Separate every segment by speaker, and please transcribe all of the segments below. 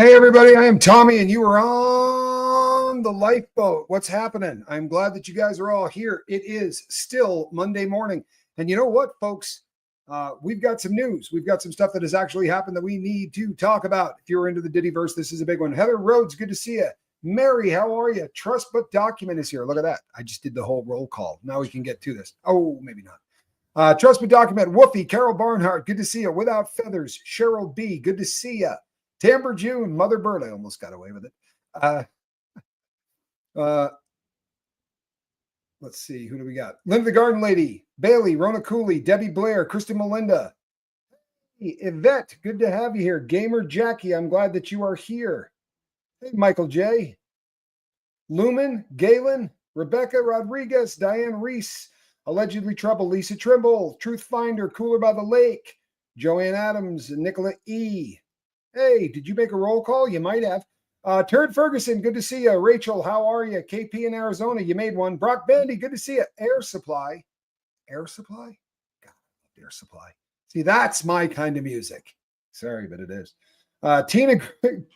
Speaker 1: Hey, everybody, I am Tommy, and you are on the lifeboat. What's happening? I'm glad that you guys are all here. It is still Monday morning. And you know what, folks? We've got some news. We've got some stuff that has actually happened that we need to talk about. If you're into the Diddyverse, this is a big one. Heather Rhodes, good to see you. Mary, how are you? Trust But Document is here. Look at that. I just did the whole roll call. Now we can get to this. Oh, maybe not. Trust But Document, Woofy, Carol Barnhart, good to see you. Without Feathers, Cheryl B, good to see you. Tamber June, Mother Bird, I almost got away with it. Let's see, who do we got? Linda the Garden Lady, Bailey, Rona Cooley, Debbie Blair, Kristen Melinda. Hey, Yvette, good to have you here. Gamer Jackie, I'm glad that you are here. Hey, Michael J. Lumen, Galen, Rebecca Rodriguez, Diane Reese, Allegedly Trouble, Lisa Trimble, Truth Finder, Cooler by the Lake, Joanne Adams, Nicola E. Hey, did you make a roll call? You might have. Turd Ferguson, good to see you. Rachel, how are you? KP in Arizona, you made one. Brock Bandy, good to see you. Air Supply. Air Supply? God, I love Air Supply. See, that's my kind of music. Sorry, but it is. Tina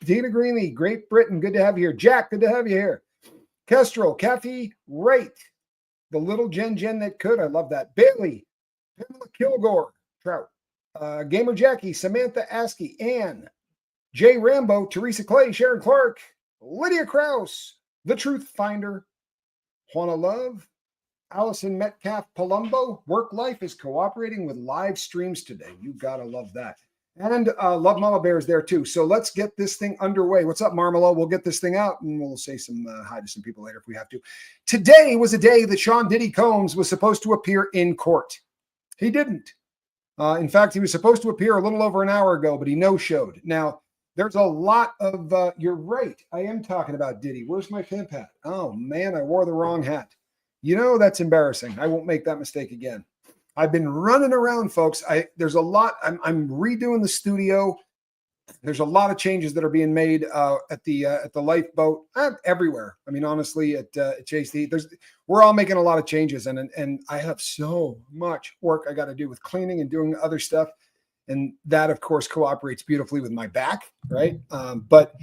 Speaker 1: Greenlee, Great Britain, good to have you here. Jack, good to have you here. Kestrel, Kathy Wright, the little Jen that could. I love that. Bailey, Pamela Kilgore, Trout. Gamer Jackie, Samantha Askey, Ann, Jay Rambo, Teresa Clay, Sharon Clark, Lydia Krause, The Truth Finder, Juana Love, Allison Metcalf Palumbo. Work Life is cooperating with live streams today. You gotta love that. And Love Mama Bear is there too. So let's get this thing underway. What's up, Marmelo? We'll get this thing out and we'll say some hi to some people later if we have to. Today was a day that Sean Diddy Combs was supposed to appear in court. He didn't. In fact, he was supposed to appear a little over an hour ago, but he no-showed. Now, there's a lot of, you're right. I am talking about Diddy. Where's my pimp hat? Oh, man, I wore the wrong hat. You know, that's embarrassing. I won't make that mistake again. I've been running around, folks. There's a lot. I'm redoing the studio. There's a lot of changes that are being made at the lifeboat everywhere. I mean, honestly, at Chase the we're all making a lot of changes, and I have so much work I got to do with cleaning and doing other stuff, and that of course cooperates beautifully with my back, right? But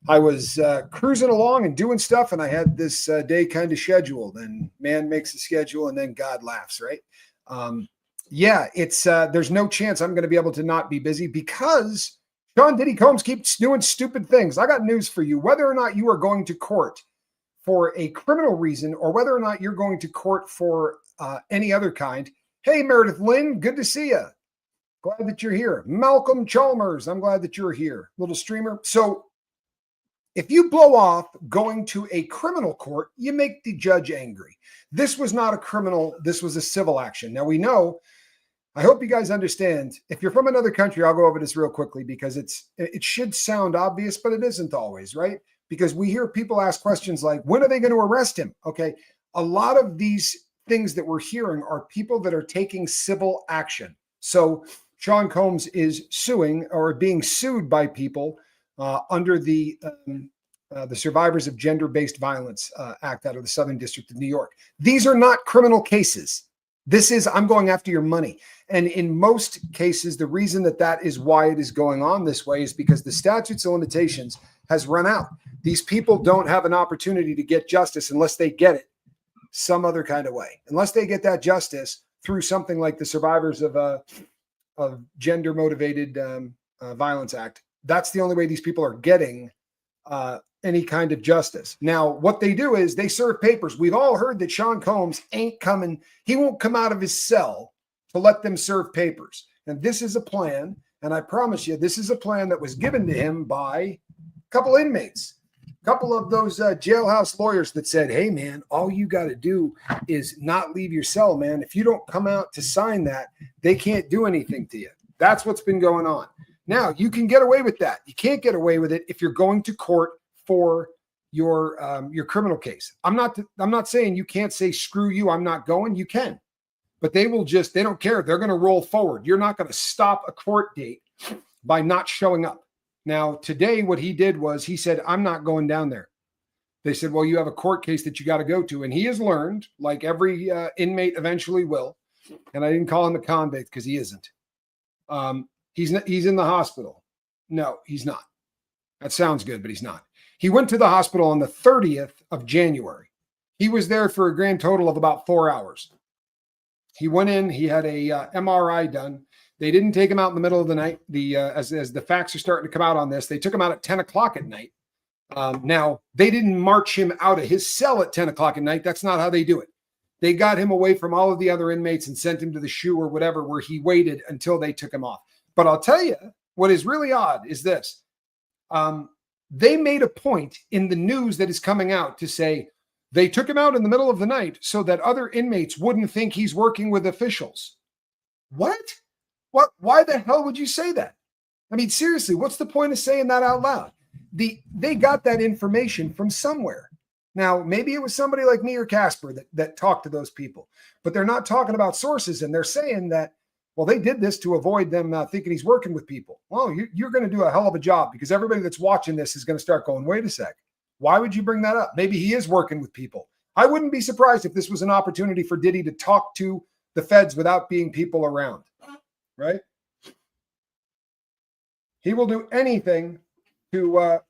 Speaker 1: I was cruising along and doing stuff, and I had this day kind of scheduled, and man makes a schedule, and then God laughs, right? Yeah, it's there's no chance I'm going to be able to not be busy because Sean Diddy Combs keeps doing stupid things. I got news for you. Whether or not you are going to court for a criminal reason or whether or not you're going to court for any other kind. Hey, Meredith Lynn, good to see you. Glad that you're here. Malcolm Chalmers, I'm glad that you're here. Little streamer. So if you blow off going to a criminal court, you make the judge angry. This was not a criminal. This was a civil action. Now we know, I hope you guys understand. If you're from another country, I'll go over this real quickly because it should sound obvious, but it isn't always, right? Because we hear people ask questions like, when are they going to arrest him? Okay. A lot of these things that we're hearing are people that are taking civil action. So Sean Combs is suing or being sued by people under the Survivors of Gender-Based Violence Act out of the Southern District of New York. These are not criminal cases. This is, I'm going after your money. And in most cases, the reason that is why it is going on this way is because the statutes of limitations has run out. These people don't have an opportunity to get justice unless they get it some other kind of way. Unless they get that justice through something like the Survivors of Gender-Motivated Violence Act. That's the only way these people are getting any kind of justice. Now, what they do is they serve papers. We've all heard that Sean Combs ain't coming. He won't come out of his cell to let them serve papers. And this is a plan. And I promise you, this is a plan that was given to him by a couple inmates, a couple of those jailhouse lawyers that said, hey, man, all you got to do is not leave your cell, man. If you don't come out to sign that, they can't do anything to you. That's what's been going on. Now, you can get away with that. You can't get away with it if you're going to court for your criminal case. I'm not saying you can't say, screw you, I'm not going. You can. But they don't care. They're going to roll forward. You're not going to stop a court date by not showing up. Now, today, what he did was he said, I'm not going down there. They said, well, you have a court case that you got to go to. And he has learned, like every inmate eventually will, and I didn't call him a convict because he isn't. He's in the hospital. No, he's not. That sounds good, but he's not. He went to the hospital on the 30th of January. He was there for a grand total of about 4 hours. He went in, he had a MRI done. They didn't take him out in the middle of the night. As the facts are starting to come out on this, they took him out at 10 o'clock at night. Now, they didn't march him out of his cell at 10 o'clock at night. That's not how they do it. They got him away from all of the other inmates and sent him to the SHU or whatever, where he waited until they took him off. But I'll tell you, what is really odd is this. They made a point in the news that is coming out to say they took him out in the middle of the night so that other inmates wouldn't think he's working with officials. What? Why the hell would you say that? I mean, seriously, what's the point of saying that out loud? They got that information from somewhere. Now, maybe it was somebody like me or Casper that talked to those people, but they're not talking about sources, and they're saying that, well, they did this to avoid them thinking he's working with people. Well, you're going to do a hell of a job, because everybody that's watching this is going to start going, wait a sec. Why would you bring that up? Maybe he is working with people. I wouldn't be surprised if this was an opportunity for Diddy to talk to the feds without being people around, right? He will do anything to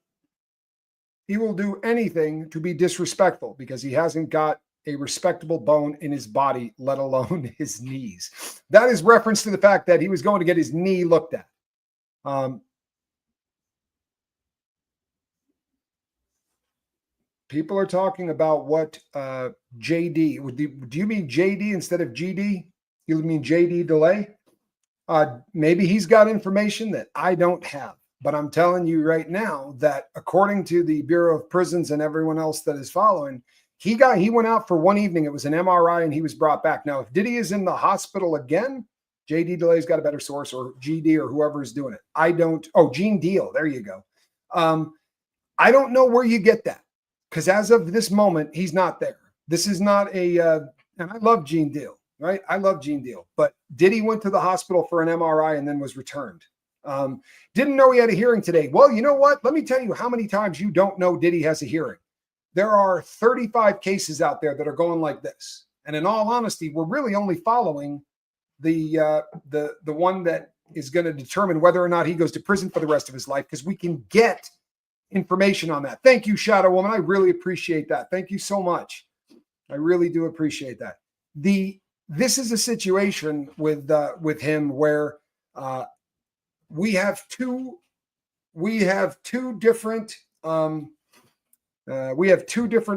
Speaker 1: be disrespectful, because he hasn't got a respectable bone in his body, let alone his knees. That is reference to the fact that he was going to get his knee looked at. People are talking about what JD. Do you mean JD instead of GD? You mean JD delay? Maybe he's got information that I don't have. But I'm telling you right now that according to the Bureau of Prisons and everyone else that is following, he went out for one evening. It was an MRI and he was brought back. Now, if Diddy is in the hospital again, JD Delay's got a better source, or GD, or whoever is doing it. Gene Deal. There you go. I don't know where you get that, because as of this moment, he's not there. This is not and I love Gene Deal, right? I love Gene Deal, but Diddy went to the hospital for an MRI and then was returned. Didn't know he had a hearing today. Well, you know what? Let me tell you how many times you don't know Diddy has a hearing. There are 35 cases out there that are going like this. And in all honesty, we're really only following the one that is going to determine whether or not he goes to prison for the rest of his life, because we can get information on that. Thank you, Shadow Woman. I really appreciate that. Thank you so much. I really do appreciate that. This is a situation with him where we have two different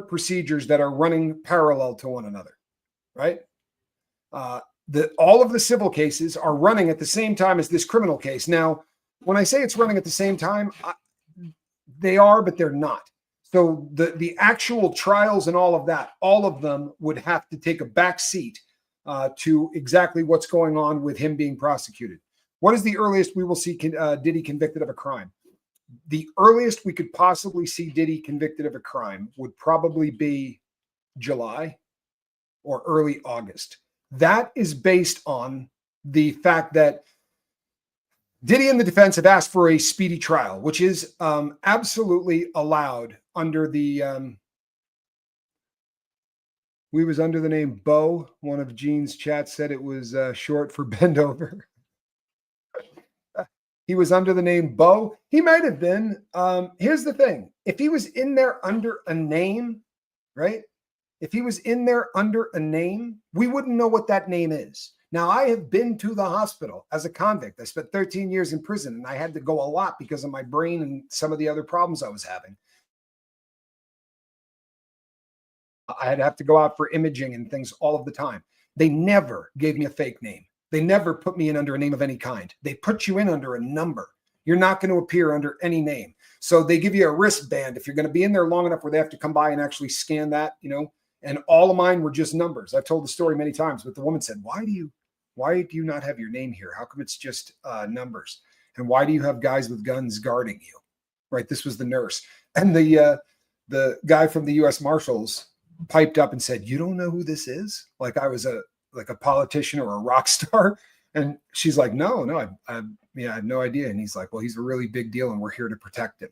Speaker 1: procedures that are running parallel to one another, right? All of the civil cases are running at the same time as this criminal case. Now, when I say it's running at the same time, they are, but they're not. So the actual trials and all of them would have to take a back seat to exactly what's going on with him being prosecuted. What is the earliest we will see Diddy convicted of a crime? The earliest we could possibly see Diddy convicted of a crime would probably be July or early August. That is based on the fact that Diddy and the defense have asked for a speedy trial, which is absolutely allowed under the we was under the name Bo. One of Gene's chats said it was short for bend over. He was under the name Bo. He might have been. Here's the thing. If he was in there under a name, right? If he was in there under a name, we wouldn't know what that name is. Now, I have been to the hospital as a convict. I spent 13 years in prison, and I had to go a lot because of my brain and some of the other problems I was having. I'd have to go out for imaging and things all of the time. They never gave me a fake name. They never put me in under a name of any kind. They put you in under a number. You're not going to appear under any name. So they give you a wristband if you're going to be in there long enough where they have to come by and actually scan that, and all of mine were just numbers. I've told the story many times, but the woman said, why do you not have your name here? How come it's just numbers? And why do you have guys with guns guarding you? Right. This was the nurse. And the guy from the U.S. Marshals piped up and said, you don't know who this is? Like I was a politician or a rock star. And she's like, no, I have no idea. And he's like, well, he's a really big deal and we're here to protect him,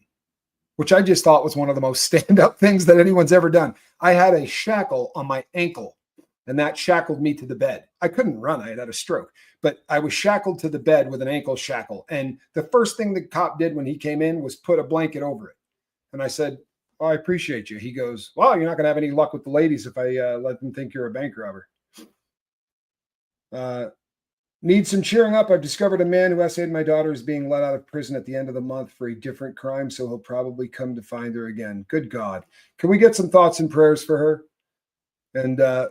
Speaker 1: which I just thought was one of the most stand-up things that anyone's ever done. I had a shackle on my ankle and that shackled me to the bed. I couldn't run. I had a stroke, but I was shackled to the bed with an ankle shackle. And the first thing the cop did when he came in was put a blanket over it. And I said, "Oh, I appreciate you." He goes, "Well, you're not going to have any luck with the ladies if I let them think you're a bank robber." Need some cheering up. I've discovered a man who estimated my daughter is being let out of prison at the end of the month for a different crime, so he'll probably come to find her again. Good God. Can we get some thoughts and prayers for her? And I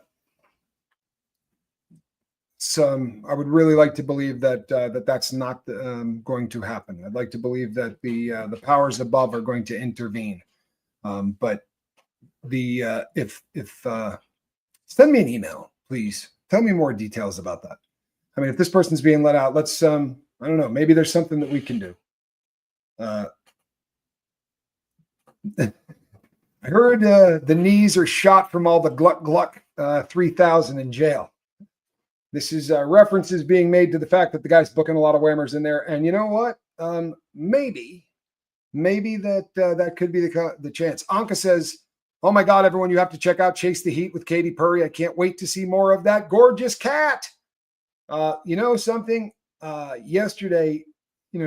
Speaker 1: would really like to believe that that's not going to happen. I'd like to believe that the powers above are going to intervene. But if send me an email, please. Tell me more details about that. I mean, if this person's being let out, let's I don't know, maybe there's something that we can do. I heard the knees are shot from all the Gluck Gluck 3000 in jail. This is references being made to the fact that the guy's booking a lot of whammers in there. And you know what? Maybe that could be the chance. Anka says, "Oh my God, everyone, you have to check out Chase the Heat with Katy Perry. I can't wait to see more of that gorgeous cat." You know something? Yesterday,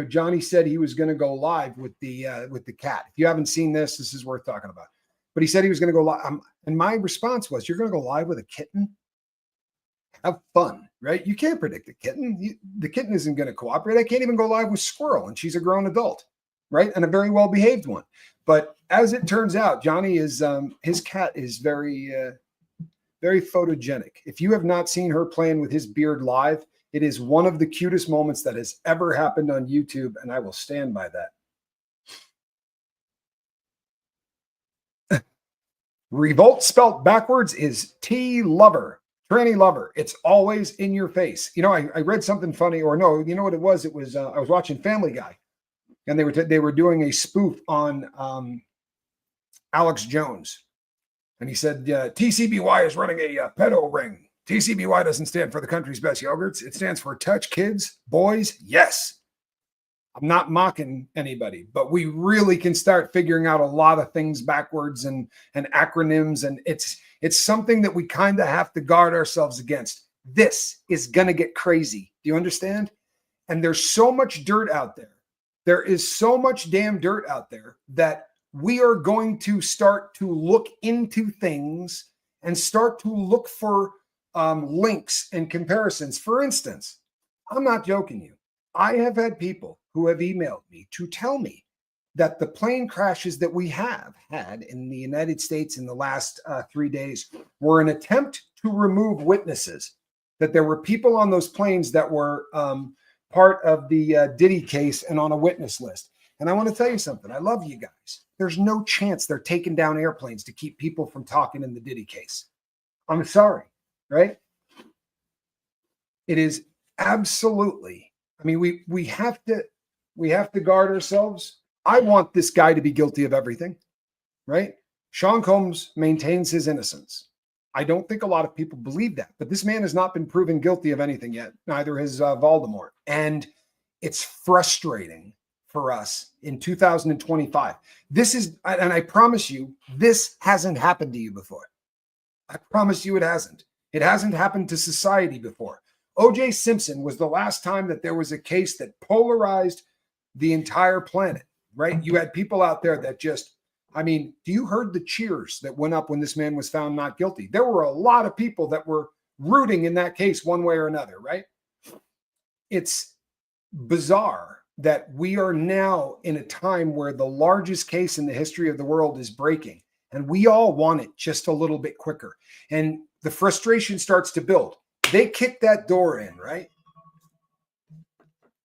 Speaker 1: Johnny said he was going to go live with the cat. If you haven't seen this, this is worth talking about. But he said he was going to go live. And my response was, "You're going to go live with a kitten? Have fun," right? You can't predict a kitten. The kitten isn't going to cooperate. I can't even go live with Squirrel, and she's a grown adult, right? And a very well-behaved one. But as it turns out, Johnny is his cat is very very photogenic. If you have not seen her playing with his beard live, it is one of the cutest moments that has ever happened on YouTube, and I will stand by that. Revolt spelt backwards is T-lover, tranny lover. It's always in your face. I read something funny, or no, you know what it was? It was I was watching Family Guy, and they were doing a spoof on Alex Jones. And he said, TCBY is running a pedo ring. TCBY doesn't stand for the country's best yogurts. It stands for touch kids, boys. Yes. I'm not mocking anybody, but we really can start figuring out a lot of things backwards and acronyms. And it's something that we kind of have to guard ourselves against. This is going to get crazy. Do you understand? And there's so much dirt out there. There is so much damn dirt out there that we are going to start to look into things and start to look for links and comparisons. For instance, I'm not joking you. I have had people who have emailed me to tell me that the plane crashes that we have had in the United States in the last 3 days were an attempt to remove witnesses, that there were people on those planes that were part of the Diddy case and on a witness list. And I want to tell you something. I love you guys. There's no chance they're taking down airplanes to keep people from talking in the Diddy case. I'm sorry, right? It is absolutely. I mean, we have to guard ourselves. I want this guy to be guilty of everything, right? Sean Combs maintains his innocence. I don't think a lot of people believe that, but this man has not been proven guilty of anything yet. Neither has Voldemort. And it's frustrating for us in 2025. This is, and I promise you, this hasn't happened to you before. I promise you it hasn't. It hasn't happened to society before. O.J. Simpson was the last time that there was a case that polarized the entire planet, right? You had people out there that just, do you heard the cheers that went up when this man was found not guilty? There were a lot of people that were rooting in that case one way or another, right? It's bizarre that we are now in a time where the largest case in the history of the world is breaking, and we all want it just a little bit quicker. And the frustration starts to build. They kicked that door in, right?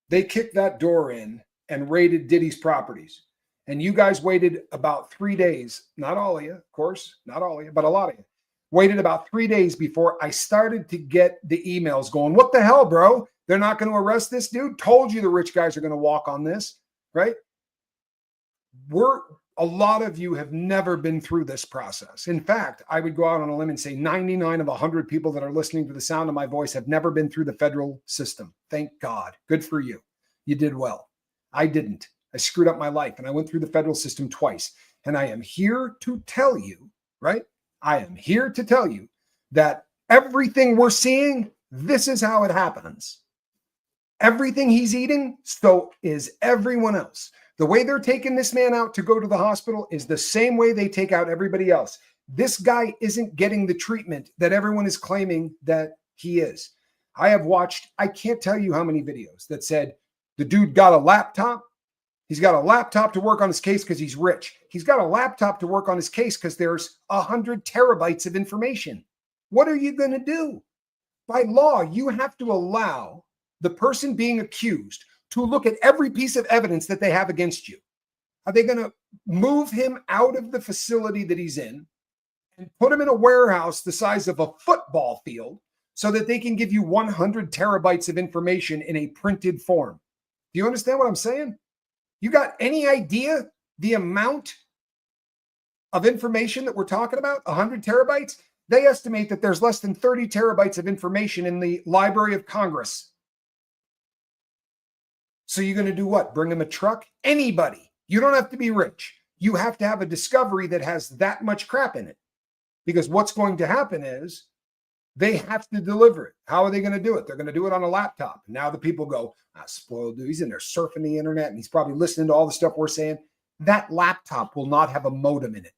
Speaker 1: They kicked that door in and raided Diddy's properties. And you guys waited about 3 days. Not all of you, of course, not all of you, but a lot of you. Waited about 3 days before I started to get the emails going, what the hell, bro? They're not going to arrest this dude? Told you the rich guys are going to walk on this, right? A lot of you have never been through this process. In fact, I would go out on a limb and say 99 of 100 people that are listening to the sound of my voice have never been through the federal system. Thank God. Good for you. You did well. I didn't. I screwed up my life, and I went through the federal system twice. And I am here to tell you, right? I am here to tell you that Everything we're seeing, this is how it happens. Everything he's eating, so is everyone else. The way they're taking this man out to go to the hospital is the same way they take out everybody else. This guy isn't getting the treatment that everyone is claiming that he is. I have watched, I can't tell you how many videos that said the dude got a laptop. He's got a laptop to work on his case because he's rich. He's got a laptop to work on his case because there's 100 terabytes of information. What are you going to do? By law, you have to allow the person being accused to look at every piece of evidence that they have against you. Are they going to move him out of the facility that he's in and put him in a warehouse the size of a football field so that they can give you 100 terabytes of information in a printed form? Do you understand what I'm saying? You got any idea the amount of information that we're talking about? 100 terabytes? They estimate that there's less than 30 terabytes of information in the Library of Congress. So you're going to do what? Bring them a truck? Anybody. You don't have to be rich. You have to have a discovery that has that much crap in it. Because what's going to happen is they have to deliver it. How are they going to do it? They're going to do it on a laptop. Now the people go, spoiled dude. He's in there surfing the internet and he's probably listening to all the stuff we're saying. That laptop will not have a modem in it.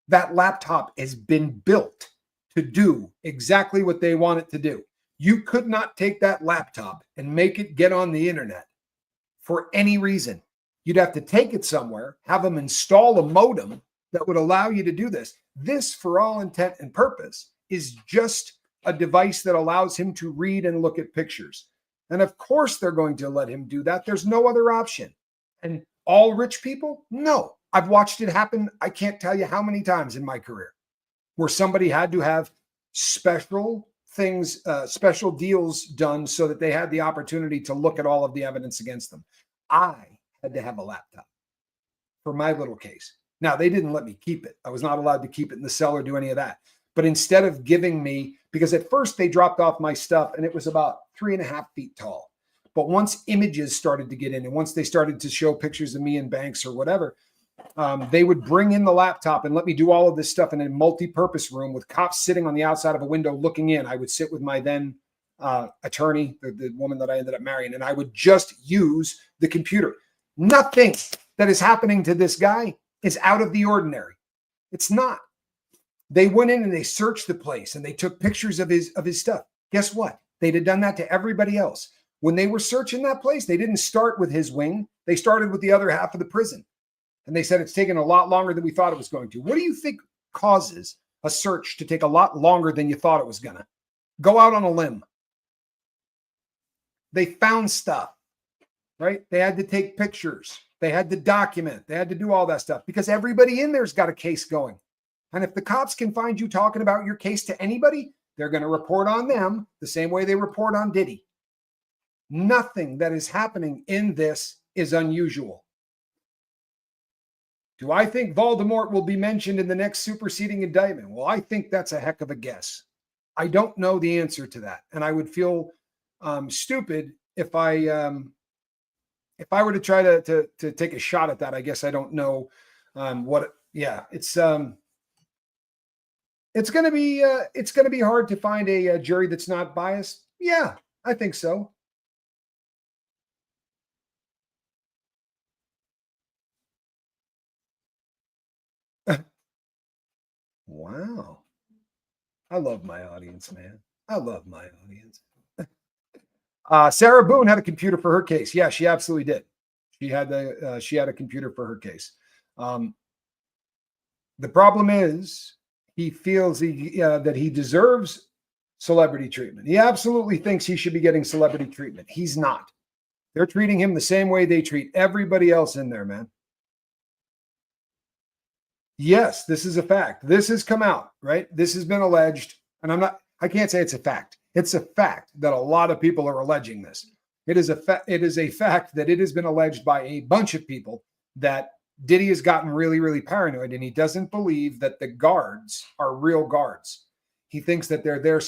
Speaker 1: That laptop has been built to do exactly what they want it to do. You could not take that laptop and make it get on the internet for any reason. You'd have to take it somewhere, have them install a modem that would allow you to do this. This, for all intent and purpose, is just a device that allows him to read and look at pictures. And of course, they're going to let him do that. There's no other option. And all rich people? No. I've watched it happen. I can't tell you how many times in my career where somebody had to have special things, special deals done so that they had the opportunity to look at all of the evidence against them. I had to have a laptop for my little case. Now, they didn't let me keep it. I was not allowed to keep it in the cell or do any of that. But instead of giving me, because at first they dropped off my stuff and it was about 3.5 feet tall. But once images started to get in and once they started to show pictures of me in banks or whatever, they would bring in the laptop and let me do all of this stuff in a multi-purpose room with cops sitting on the outside of a window looking in. I would sit with my then attorney, the woman that I ended up marrying, and I would just use the computer. Nothing that is happening to this guy is out of the ordinary. It's not. They went in and they searched the place and they took pictures of his stuff. Guess what? They'd have done that to everybody else. When they were searching that place, they didn't start with his wing. They started with the other half of the prison. And they said it's taken a lot longer than we thought it was going to. What do you think causes a search to take a lot longer than you thought it was going to? Go out on a limb. They found stuff, right? They had to take pictures. They had to document. They had to do all that stuff because everybody in there's got a case going. And if the cops can find you talking about your case to anybody, they're going to report on them the same way they report on Diddy. Nothing that is happening in this is unusual. Do I think Voldemort will be mentioned in the next superseding indictment? Well, I think that's a heck of a guess. I don't know the answer to that. And I would feel stupid if I were to try to take a shot at that. I guess I don't know it's going to be hard to find a jury that's not biased. Yeah, I think so. Wow. I love my audience, man. I love my audience. Sarah Boone had a computer for her case. Yeah, she absolutely did. She had a computer for her case. The problem is he feels that he deserves celebrity treatment. He absolutely thinks he should be getting celebrity treatment. He's not. They're treating him the same way they treat everybody else in there, man. Yes, this is a fact. This has come out, right? This has been alleged. And I can't say it's a fact. It's a fact that a lot of people are alleging this. It is a fact that it has been alleged by a bunch of people that Diddy has gotten really, really paranoid and he doesn't believe that the guards are real guards. He thinks that they're there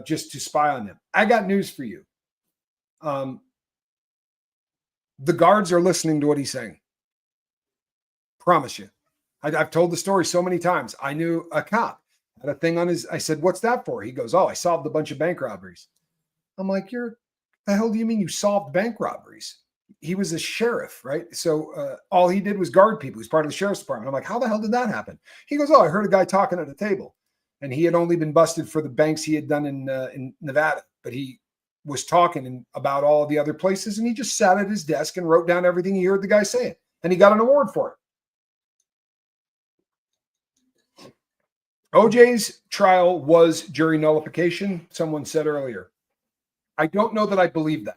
Speaker 1: just to spy on him. I got news for you. The guards are listening to what he's saying. Promise you. I've told the story so many times. I knew a cop Had a thing on his, I said, what's that for? He goes, oh, I solved a bunch of bank robberies. I'm like, the hell do you mean you solved bank robberies? He was a sheriff, right? So all he did was guard people. He's part of the sheriff's department. I'm like, how the hell did that happen? He goes, oh, I heard a guy talking at a table, and he had only been busted for the banks he had done in Nevada, but he was talking about all the other places, and he just sat at his desk and wrote down everything he heard the guy saying, and he got an award for it. OJ's trial was jury nullification, someone said earlier. I don't know that I believe that.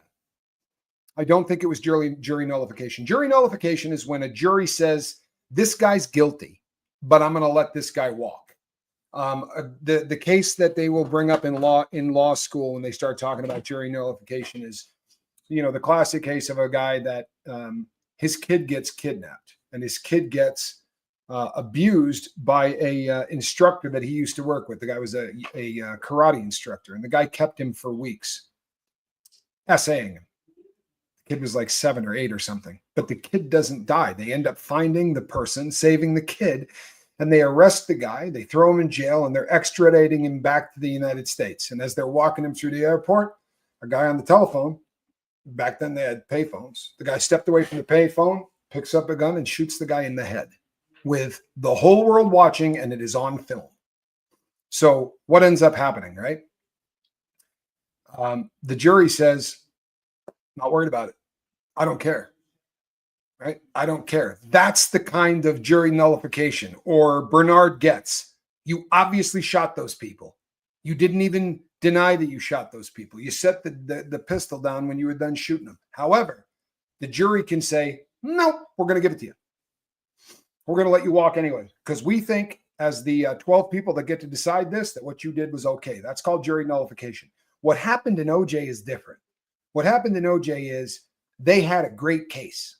Speaker 1: I don't think it was jury nullification. Jury nullification is when a jury says, this guy's guilty, but I'm going to let this guy walk. The case that they will bring up in law school when they start talking about jury nullification is, the classic case of a guy that his kid gets kidnapped and his kid gets abused by a instructor that he used to work with. The guy was a karate instructor, and the guy kept him for weeks, essaying him. The kid was like 7 or 8 or something, but the kid doesn't die. They end up finding the person, saving the kid, and they arrest the guy. They throw him in jail, and they're extraditing him back to the United States. And as they're walking him through the airport, a guy on the telephone, back then they had payphones, the guy stepped away from the payphone, picks up a gun, and shoots the guy in the head with the whole world watching, and it is on film. So what ends up happening, right? The jury says, not worried about it. I don't care. Right? I don't care. That's the kind of jury nullification. Or Bernard Getz. You obviously shot those people. You didn't even deny that you shot those people. You set the pistol down when you were done shooting them. However, the jury can say, no, we're going to give it to you. We're going to let you walk anyway, because we think as the 12 people that get to decide this, that what you did was okay. That's called jury nullification. What happened in OJ is different. What happened in OJ is they had a great case,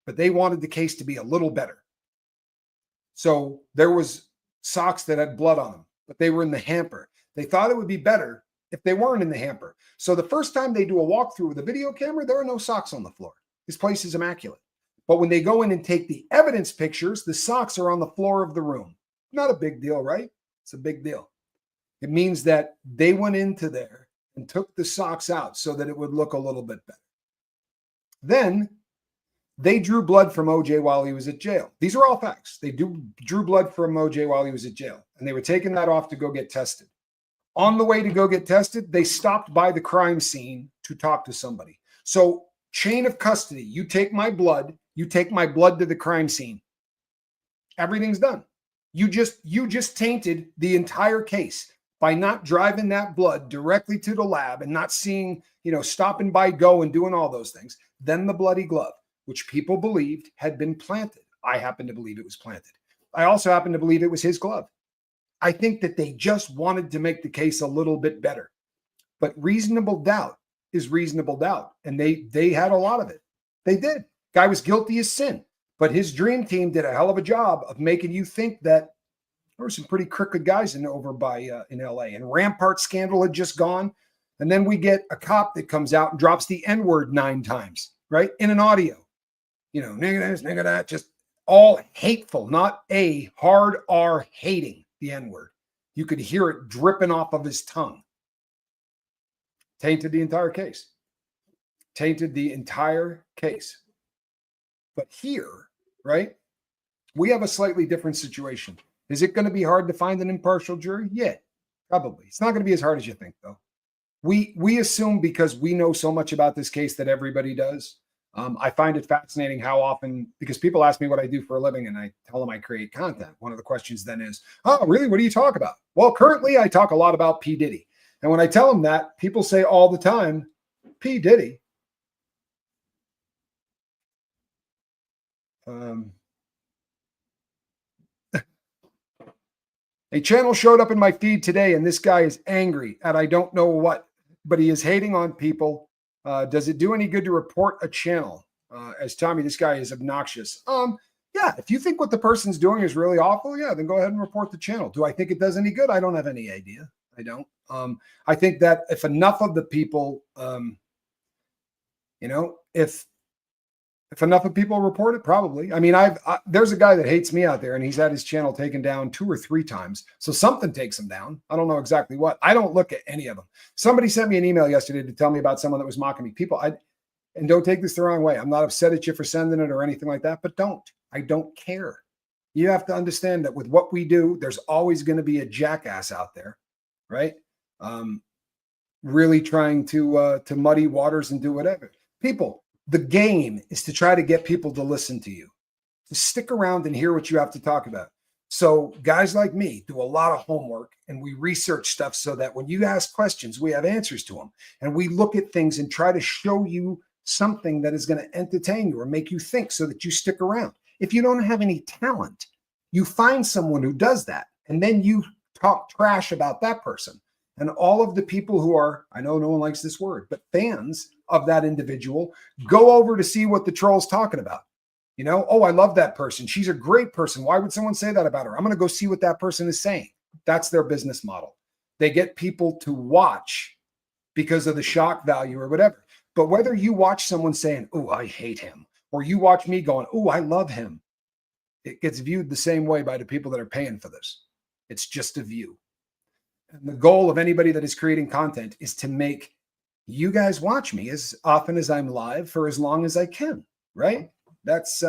Speaker 1: but they wanted the case to be a little better. So there was socks that had blood on them, but they were in the hamper. They thought it would be better if they weren't in the hamper. So the first time they do a walkthrough with a video camera, there are no socks on the floor. This place is immaculate. But when they go in and take the evidence pictures, the socks are on the floor of the room. Not a big deal, right? It's a big deal. It means that they went into there and took the socks out so that it would look a little bit better. Then they drew blood from OJ while he was at jail. These are all facts. They drew blood from OJ while he was at jail, and they were taking that off to go get tested. On the way to go get tested, they stopped by the crime scene to talk to somebody. So chain of custody, you take my blood to the crime scene. Everything's done. You just tainted the entire case by not driving that blood directly to the lab and not seeing, stopping by, go and doing all those things. Then the bloody glove, which people believed had been planted. I happen to believe it was planted. I also happen to believe it was his glove. I think that they just wanted to make the case a little bit better. But reasonable doubt is reasonable doubt. And they had a lot of it. They did. Guy was guilty as sin. But his dream team did a hell of a job of making you think that there were some pretty crooked guys in LA. And Rampart scandal had just gone. And then we get a cop that comes out and drops the N-word 9 times, right? In an audio. Nigga this, nigga that, just all hateful, not a hard R hating the N-word. You could hear it dripping off of his tongue. Tainted the entire case. But here, right, we have a slightly different situation. Is it going to be hard to find an impartial jury? Yeah, probably. It's not going to be as hard as you think, though. We assume because we know so much about this case that everybody does. I find it fascinating how often, because people ask me what I do for a living and I tell them I create content. One of the questions then is, oh, really? What do you talk about? Well, currently I talk a lot about P. Diddy. And when I tell them that, people say all the time, P. Diddy. A channel showed up in my feed today, and this guy is angry at I don't know what, but he is hating on people. Does it do any good to report a channel? As Tommy, this guy is obnoxious. Yeah, if you think what the person's doing is really awful, yeah, then go ahead and report the channel. Do I think it does any good? I don't have any idea. I don't. I think that if enough of the people, if If enough of people report it, probably. I mean, there's a guy that hates me out there, and he's had his channel taken down 2 or 3 times. So something takes him down. I don't know exactly what. I don't look at any of them. Somebody sent me an email yesterday to tell me about someone that was mocking me. People, and don't take this the wrong way. I'm not upset at you for sending it or anything like that, but don't. I don't care. You have to understand that with what we do, there's always going to be a jackass out there, right? Really trying to muddy waters and do whatever. People, the game is to try to get people to listen to you, to stick around and hear what you have to talk about. So guys like me do a lot of homework and we research stuff so that when you ask questions, we have answers to them. And we look at things and try to show you something that is going to entertain you or make you think so that you stick around. If you don't have any talent, you find someone who does that. And then you talk trash about that person. And all of the people who are, I know no one likes this word, but fans of that individual go over to see what the troll's talking about. You know, oh, I love that person. She's a great person. Why would someone say that about her? I'm going to go see what that person is saying. That's their business model. They get people to watch because of the shock value or whatever. But whether you watch someone saying, oh, I hate him, or you watch me going, oh, I love him, it gets viewed the same way by the people that are paying for this. It's just a view. And the goal of anybody that is creating content is to make you guys watch me as often as I'm live for as long as I can, right? That's,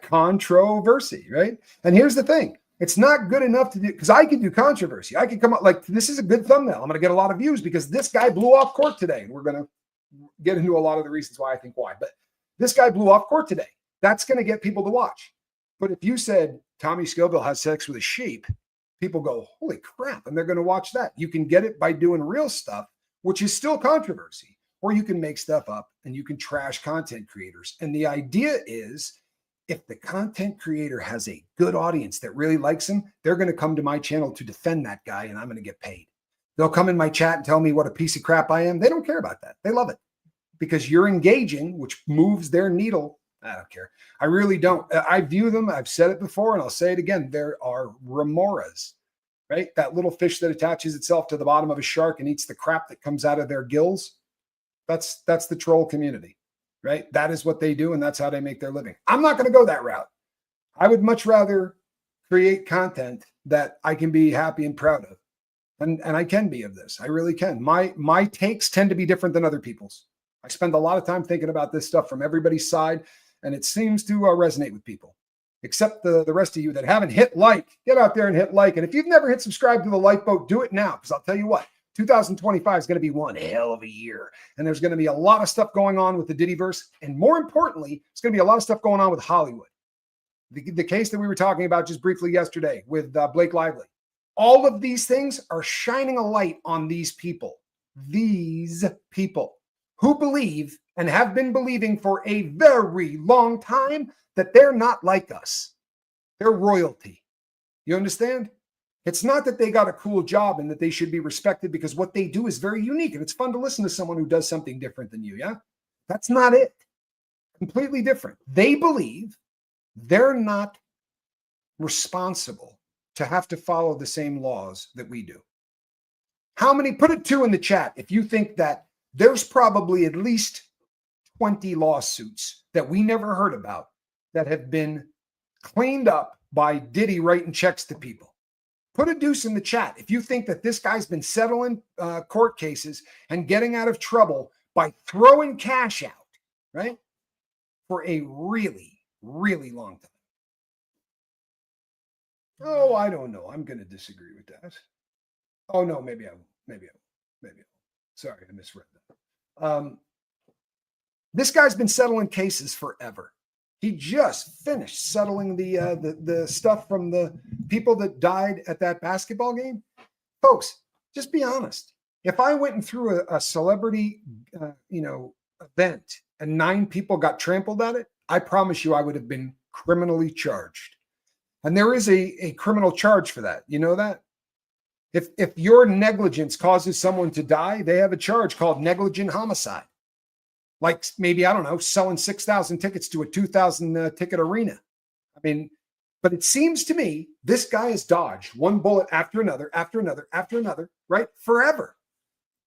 Speaker 1: controversy, right? And here's the thing. It's not good enough to do, because I can do controversy. I can come up like, this is a good thumbnail. I'm going to get a lot of views because this guy blew off court today. And we're going to get into a lot of the reasons why I think why. But this guy blew off court today. That's going to get people to watch. But if you said Tommy Scoville has sex with a sheep, people go, holy crap, and they're going to watch that. You can get it by doing real stuff, which is still controversy, or you can make stuff up and you can trash content creators. And the idea is, if the content creator has a good audience that really likes him, they're going to come to my channel to defend that guy, and I'm going to get paid. They'll come in my chat and tell me what a piece of crap I am. They don't care about that. They love it because you're engaging, which moves their needle. I don't care. I really don't. I view them. I've said it before and I'll say it again. There are remoras, right? That little fish that attaches itself to the bottom of a shark and eats the crap that comes out of their gills. That's the troll community, right? That is what they do. And that's how they make their living. I'm not going to go that route. I would much rather create content that I can be happy and proud of. And I can be of this. I really can. My takes tend to be different than other people's. I spend a lot of time thinking about this stuff from everybody's side. And it seems to resonate with people, except the rest of you that haven't hit like. Get out there and hit like. And if you've never hit subscribe to the Lifeboat, do it now. Because I'll tell you what, 2025 is going to be one hell of a year. And there's going to be a lot of stuff going on with the Diddyverse. And more importantly, there's going to be a lot of stuff going on with Hollywood. The case that we were talking about just briefly yesterday with Blake Lively. All of these things are shining a light on these people. These people who believe and have been believing for a very long time that they're not like us. They're royalty. You understand? It's not that they got a cool job and that they should be respected because what they do is very unique and it's fun to listen to someone who does something different than you, yeah? That's not it. Completely different. They believe they're not responsible to have to follow the same laws that we do. How many? Put a 2 in the chat if you think that there's probably at least 20 lawsuits that we never heard about that have been cleaned up by Diddy writing checks to people. Put a deuce in the chat if you think that this guy's been settling court cases and getting out of trouble by throwing cash out, right? For a really, really long time. Oh, I don't know. I'm going to disagree with that. Oh, no, maybe I will. Sorry, I misread that. This guy's been settling cases forever. He just finished settling the stuff from the people that died at that basketball game. Folks, just be honest. If I went and threw a celebrity, event and 9 people got trampled at it, I promise you I would have been criminally charged. And there is a criminal charge for that. You know that? If your negligence causes someone to die, they have a charge called negligent homicide. Like maybe, I don't know, selling 6,000 tickets to a 2,000 ticket arena. I mean, but it seems to me this guy has dodged one bullet after another, right? Forever.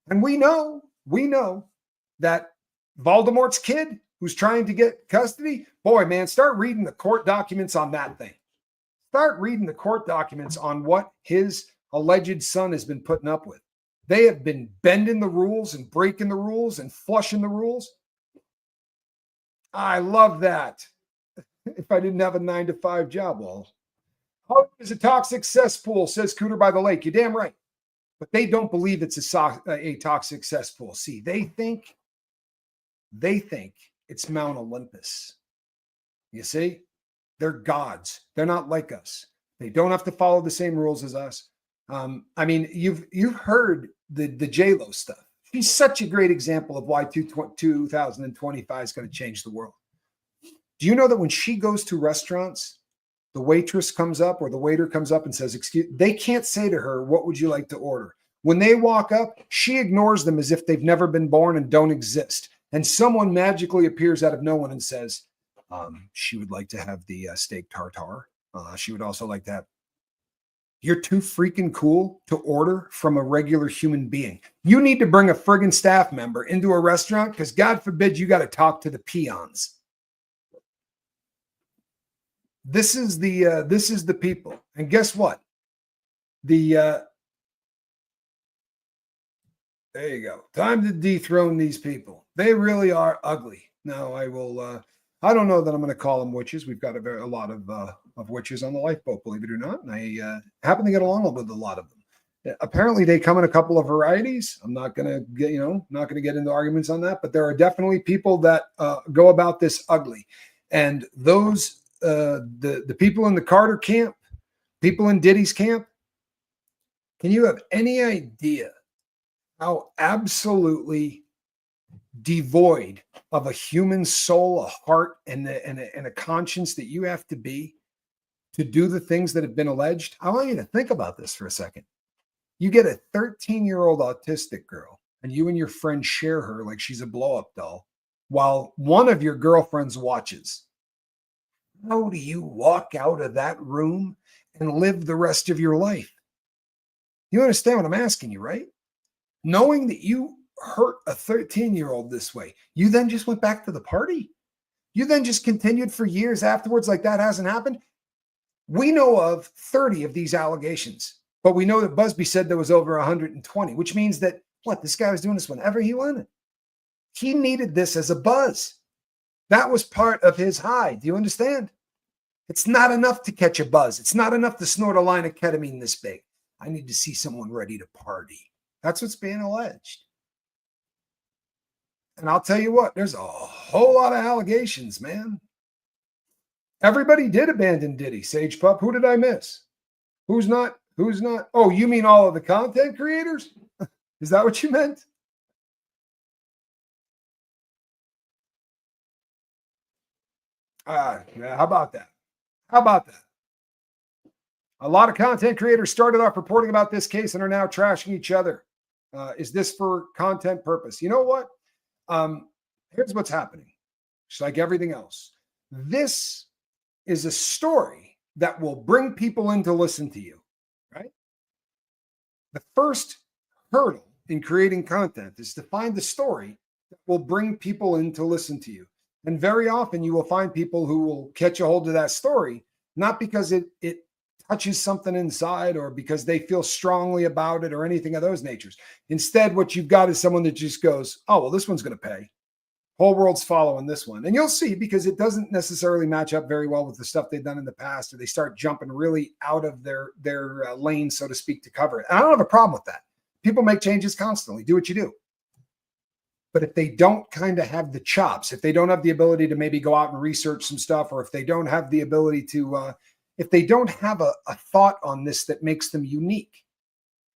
Speaker 1: And we know that Voldemort's kid who's trying to get custody. Boy, man, start reading the court documents on that thing. Start reading the court documents on what his alleged son has been putting up with. They have been bending the rules and breaking the rules and flushing the rules. I love that. If I didn't have a 9-to-5 job, well, Hollywood is a toxic cesspool, says Cooter by the Lake. You're damn right. But they don't believe it's a toxic cesspool. See, they think it's Mount Olympus. You see? They're gods. They're not like us. They don't have to follow the same rules as us. I mean, you've heard the J-Lo stuff. She's such a great example of why 2025 is going to change the world. Do you know that when she goes to restaurants, the waitress comes up or the waiter comes up and says, "Excuse," they can't say to her, "What would you like to order?" When they walk up, she ignores them as if they've never been born and don't exist. And someone magically appears out of no one and says, she would like to have the steak tartare. She would also like to have. You're too freaking cool to order from a regular human being. You need to bring a friggin' staff member into a restaurant because God forbid you got to talk to the peons. This is the people. And guess what? There you go. Time to dethrone these people. They really are ugly. Now I will. I don't know that I'm going to call them witches. We've got a lot of witches on the lifeboat, believe it or not, and I happen to get along with a lot of them. Apparently, they come in a couple of varieties. I'm not going to get into arguments on that, but there are definitely people that go about this ugly, and those the people in the Carter camp, people in Diddy's camp. Can you have any idea how absolutely devoid of a human soul, a heart, and a conscience that you have to be to do the things that have been alleged? I want you to think about this for a second. You get a 13-year-old autistic girl, and you and your friend share her like she's a blow-up doll, while one of your girlfriends watches. How do you walk out of that room and live the rest of your life? You understand what I'm asking you, right? Knowing that you hurt a 13-year-old this way, you then just went back to the party. You then just continued for years afterwards like that hasn't happened. We know of 30 of these allegations, but we know that Busby said there was over 120, which means that, this guy was doing this whenever he wanted. He needed this as a buzz. That was part of his high. Do you understand? It's not enough to catch a buzz. It's not enough to snort a line of ketamine this big. I need to see someone ready to party. That's what's being alleged. And I'll tell you what, there's a whole lot of allegations, man. Everybody did abandon Diddy, Sage Pup. Who did I miss? Who's not? Oh, you mean all of the content creators? Is that what you meant? Yeah, how about that? A lot of content creators started off reporting about this case and are now trashing each other. Is this for content purpose? You know what? Here's what's happening. Just like everything else. This is a story that will bring people in to listen to you, right? The first hurdle in creating content is to find the story that will bring people in to listen to you. And very often you will find people who will catch a hold of that story, not because it touches something inside or because they feel strongly about it or anything of those natures. Instead, what you've got is someone that just goes, oh, well, this one's going to pay. Whole world's following this one. And you'll see, because it doesn't necessarily match up very well with the stuff they've done in the past, or they start jumping really out of their lane, so to speak, to cover it. And I don't have a problem with that. People make changes constantly. Do what you do. But if they don't kind of have the chops, if they don't have the ability to maybe go out and research some stuff, or if they don't have the ability to, if they don't have a thought on this that makes them unique,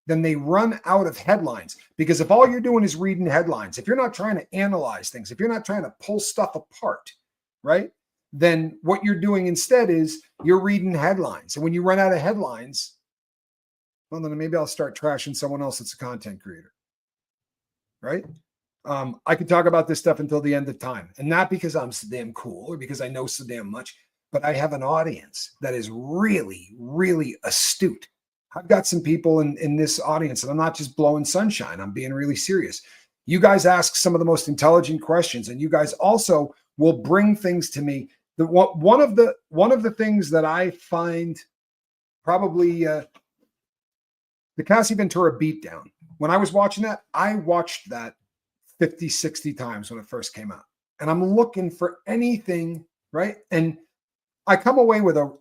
Speaker 1: then they run out of headlines. Because if all you're doing is reading headlines, if you're not trying to analyze things, if you're not trying to pull stuff apart, right, then what you're doing instead is you're reading headlines. And when you run out of headlines, well, then maybe I'll start trashing someone else that's a content creator, right? I could talk about this stuff until the end of time, and not because I'm so damn cool or because I know so damn much, but I have an audience that is really, really astute. I've got some people in this audience, and I'm not just blowing sunshine. I'm being really serious. You guys ask some of the most intelligent questions, and you guys also will bring things to me. One of the things that I find probably the Cassie Ventura beatdown. When I was watching that, I watched that 50, 60 times when it first came out. And I'm looking for anything, right? And I come away with a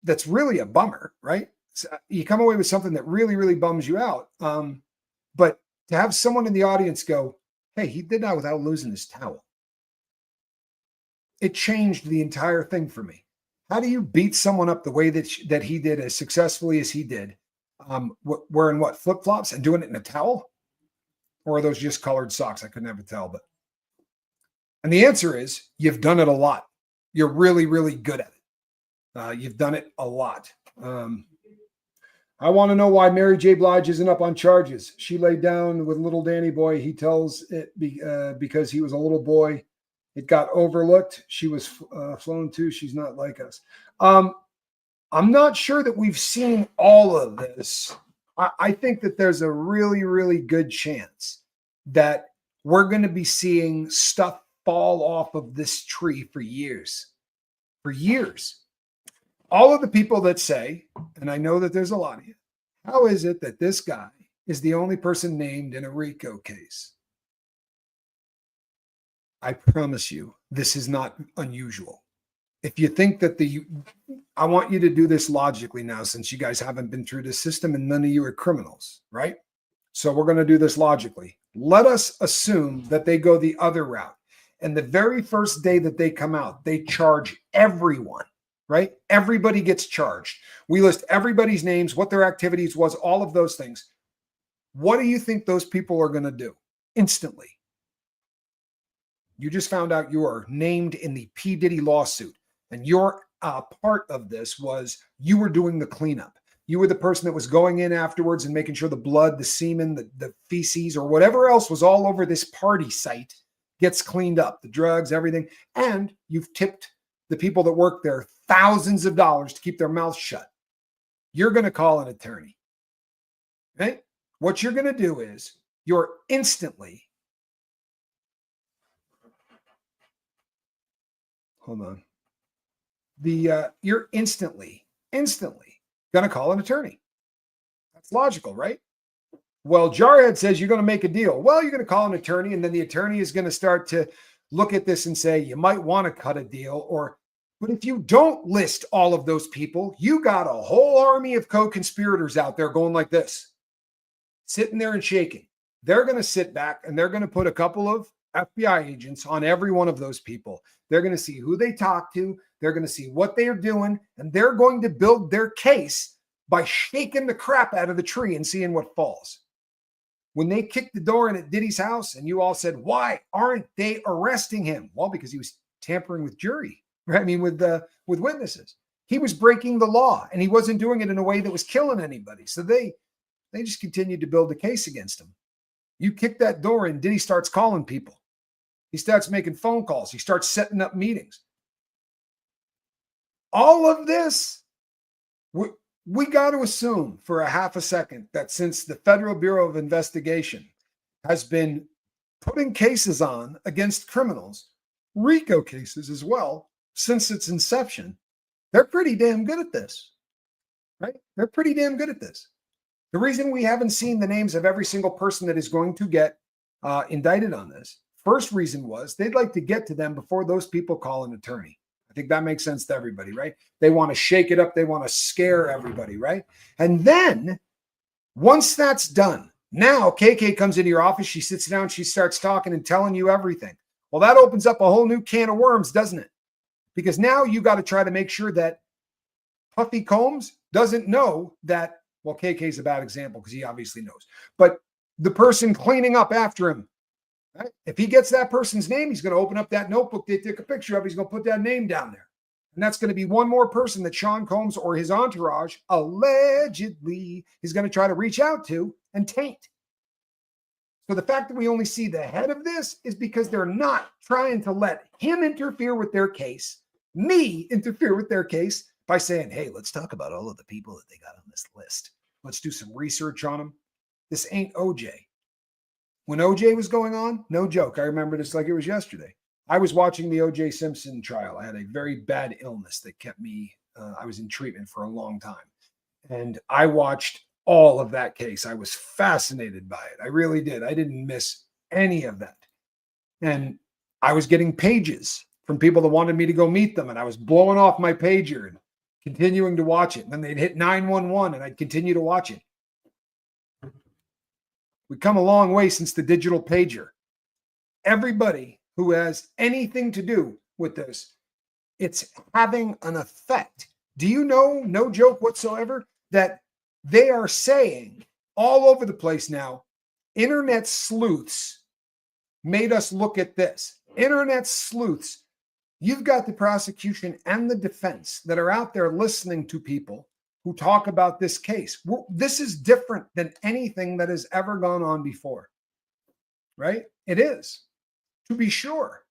Speaker 1: that's really a bummer, right? So you come away with something that really, really bums you out. But to have someone in the audience go, hey, he did that without losing his towel. It changed the entire thing for me. How do you beat someone up the way that he did, as successfully as he did? Wearing what, flip-flops and doing it in a towel? Or are those just colored socks? I could never tell. And the answer is, you've done it a lot. You're really, really good at it. You've done it a lot. I want to know why Mary J. Blige isn't up on charges. She laid down with little Danny Boy. He tells it because he was a little boy. It got overlooked. She was flown too. She's not like us. I'm not sure that we've seen all of this. I think that there's a really, really good chance that we're going to be seeing stuff fall off of this tree for years. For years. All of the people that say, and I know that there's a lot of you, how is it that this guy is the only person named in a RICO case? I promise you, this is not unusual. If you think that I want you to do this logically now, since you guys haven't been through the system and none of you are criminals, right? So we're going to do this logically. Let us assume that they go the other route. And the very first day that they come out, they charge everyone, right? Everybody gets charged. We list everybody's names, what their activities was, all of those things. What do you think those people are going to do instantly? You just found out you are named in the P. Diddy lawsuit. And your part of this was you were doing the cleanup. You were the person that was going in afterwards and making sure the blood, the semen, the feces, or whatever else was all over this party site gets cleaned up, the drugs, everything. And you've tipped the people that work there thousands of dollars to keep their mouths shut. You're going to call an attorney. Okay? What you're going to do is you're instantly, hold on. You're instantly going to call an attorney. That's logical, right? Well, Jarhead says you're going to make a deal. Well, you're going to call an attorney, and then the attorney is going to start to look at this and say, you might want to cut a deal. But if you don't list all of those people, you got a whole army of co-conspirators out there going like this, sitting there and shaking. They're going to sit back and they're going to put a couple of FBI agents on every one of those people. They're going to see who they talk to. They're going to see what they are doing, and they're going to build their case by shaking the crap out of the tree and seeing what falls. When they kicked the door in at Diddy's house and you all said, why aren't they arresting him? Well, because he was tampering with jury, right? I mean, with witnesses. He was breaking the law, and he wasn't doing it in a way that was killing anybody. So they just continued to build a case against him. You kick that door in, Diddy starts calling people. He starts making phone calls. He starts setting up meetings. All of this, we got to assume for a half a second that since the Federal Bureau of Investigation has been putting cases on against criminals, RICO cases as well, since its inception, they're pretty damn good at this, right? They're pretty damn good at this. The reason we haven't seen the names of every single person that is going to get indicted on this, first reason was they'd like to get to them before those people call an attorney. I think that makes sense to everybody, right? They want to shake it up. They want to scare everybody, right? And then once that's done, now KK comes into your office. She sits down. She starts talking and telling you everything. Well, that opens up a whole new can of worms, doesn't it? Because now you got to try to make sure that Puffy Combs doesn't know that, well, KK is a bad example because he obviously knows. But the person cleaning up after him, right? If he gets that person's name, he's going to open up that notebook they took a picture of. He's going to put that name down there. And that's going to be one more person that Sean Combs or his entourage allegedly is going to try to reach out to and taint. So the fact that we only see the head of this is because they're not trying to let him interfere with their case, me interfere with their case by saying, hey, let's talk about all of the people that they got on this list. Let's do some research on them. This ain't OJ. when OJ was going on, no joke, I remember this like it was yesterday. I was watching the OJ Simpson trial. I had a very bad illness that kept me, I was in treatment for a long time. And I watched all of that case. I was fascinated by it. I really did. I didn't miss any of that. And I was getting pages from people that wanted me to go meet them. And I was blowing off my pager and continuing to watch it. And then they'd hit 911 and I'd continue to watch it. We've come a long way since the digital pager. Everybody who has anything to do with this, it's having an effect. Do you know, no joke whatsoever, that they are saying all over the place now, internet sleuths made us look at this. Internet sleuths, you've got the prosecution and the defense that are out there listening to people who talk about this case. This is different than anything that has ever gone on before, right? It is, to be sure.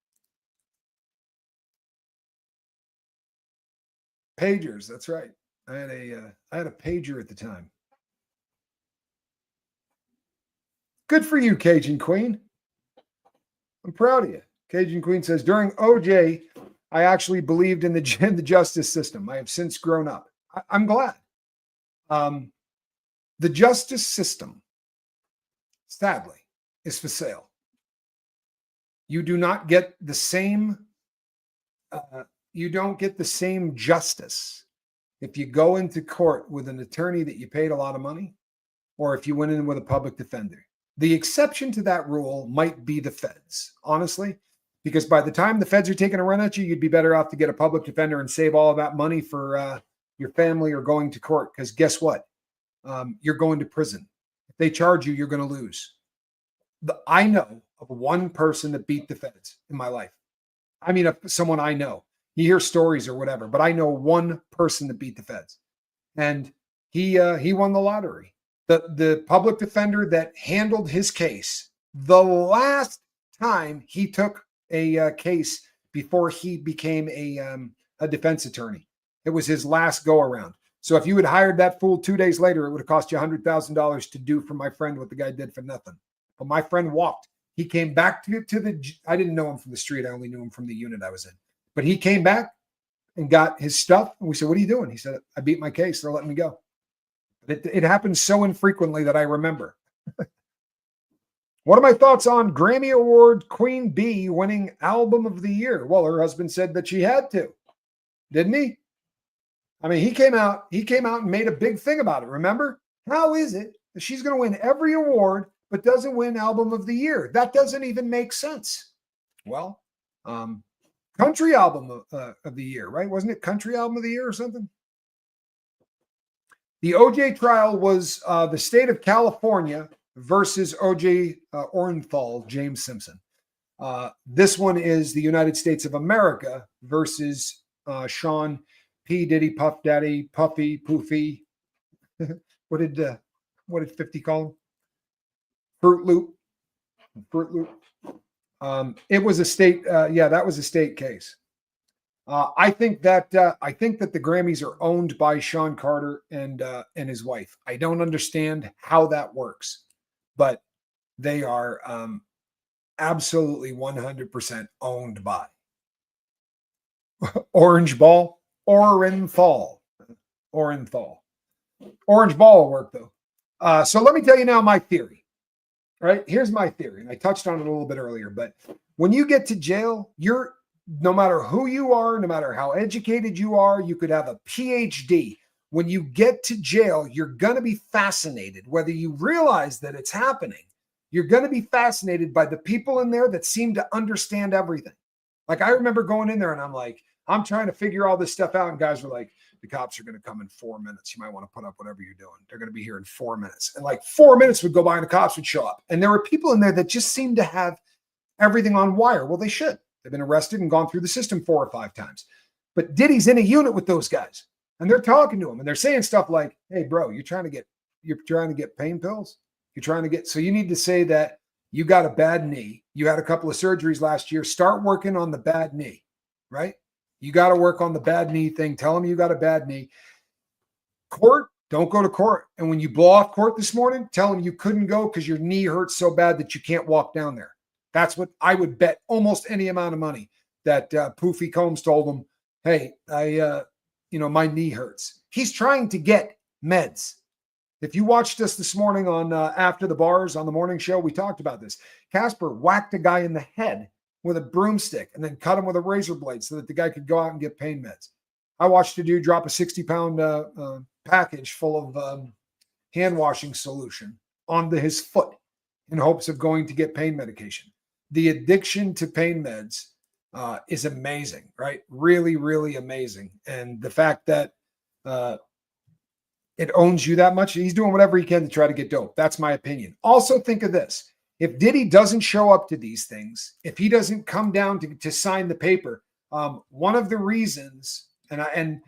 Speaker 1: Pagers, that's right. I had a pager at the time. Good for you, Cajun Queen. I'm proud of you. Cajun Queen says, during OJ, I actually believed in the justice system. I have since grown up. I'm glad. The justice system, sadly, is for sale. You do not get the same, you don't get the same justice if you go into court with an attorney that you paid a lot of money, or if you went in with a public defender. The exception to that rule might be the feds, honestly, because by the time the feds are taking a run at you, you'd be better off to get a public defender and save all of that money for your family or going to court. Because guess what? You're going to prison. If they charge you, you're going to lose. I know of one person that beat the feds in my life. I mean, someone I know. You hear stories or whatever, but I know one person that beat the feds, and he won the lottery. The public defender that handled his case the last time he took a case before he became a defense attorney, it was his last go around. So if you had hired that fool 2 days later, it would have cost you $100,000 to do for my friend what the guy did for nothing. But my friend walked. He came back to the. I didn't know him from the street. I only knew him from the unit I was in. But he came back and got his stuff. And we said, what are you doing? He said, I beat my case. They're letting me go. It happens so infrequently that I remember. What are my thoughts on Grammy Award Queen Bee winning Album of the Year? Well, her husband said that she had to. Didn't he? I mean, he came out and made a big thing about it. Remember? How is it that she's going to win every award but doesn't win Album of the Year? That doesn't even make sense. Well, Country Album of the Year, right? Wasn't it Country Album of the Year or something? The OJ trial was the state of California versus OJ Orenthal, James Simpson. This one is the United States of America versus Sean P. Diddy, Puff Daddy, Puffy, Poofy. What did 50 call him? Fruit Loop. It was a state. That was a state case. I think that the Grammys are owned by Sean Carter and his wife. I don't understand how that works, but they are absolutely 100% owned by Orange Ball. Orenthal. Orange Ball will work though. So let me tell you now my theory. Right? Here's my theory, and I touched on it a little bit earlier, but when you get to jail, no matter who you are, no matter how educated you are, you could have a PhD. When you get to jail, you're going to be fascinated, whether you realize that it's happening. You're going to be fascinated by the people in there that seem to understand everything. Like I remember going in there and I'm like, I'm trying to figure all this stuff out. And guys were like, the cops are going to come in 4 minutes. You might want to put up whatever you're doing. They're going to be here in 4 minutes. And like 4 minutes would go by and the cops would show up. And there were people in there that just seemed to have everything on wire. Well, they should. They've been arrested and gone through the system 4 or 5 times. But Diddy's in a unit with those guys. And they're talking to him. And they're saying stuff like, hey, bro, you're trying to get pain pills? So you need to say that you got a bad knee. You had a couple of surgeries last year. Start working on the bad knee, right? You got to work on the bad knee thing. Tell them you got a bad knee. Court Don't go to court. And when you blow off court this morning, tell them you couldn't go because your knee hurts so bad that you can't walk down there. That's what I would bet almost any amount of money that Poofy Combs told him, hey, my knee hurts. He's trying to get meds. If you watched us this morning on After the Bars on the morning show, we talked about this. Casper whacked a guy in the head with a broomstick and then cut him with a razor blade so that the guy could go out and get pain meds. I watched a dude drop a 60-pound package full of hand washing solution onto his foot in hopes of going to get pain medication. The addiction to pain meds is amazing, right? Really, really amazing. And the fact that it owns you that much, he's doing whatever he can to try to get dope. That's my opinion. Also think of this. If Diddy doesn't show up to these things, if he doesn't come down to sign the paper, one of the reasons, and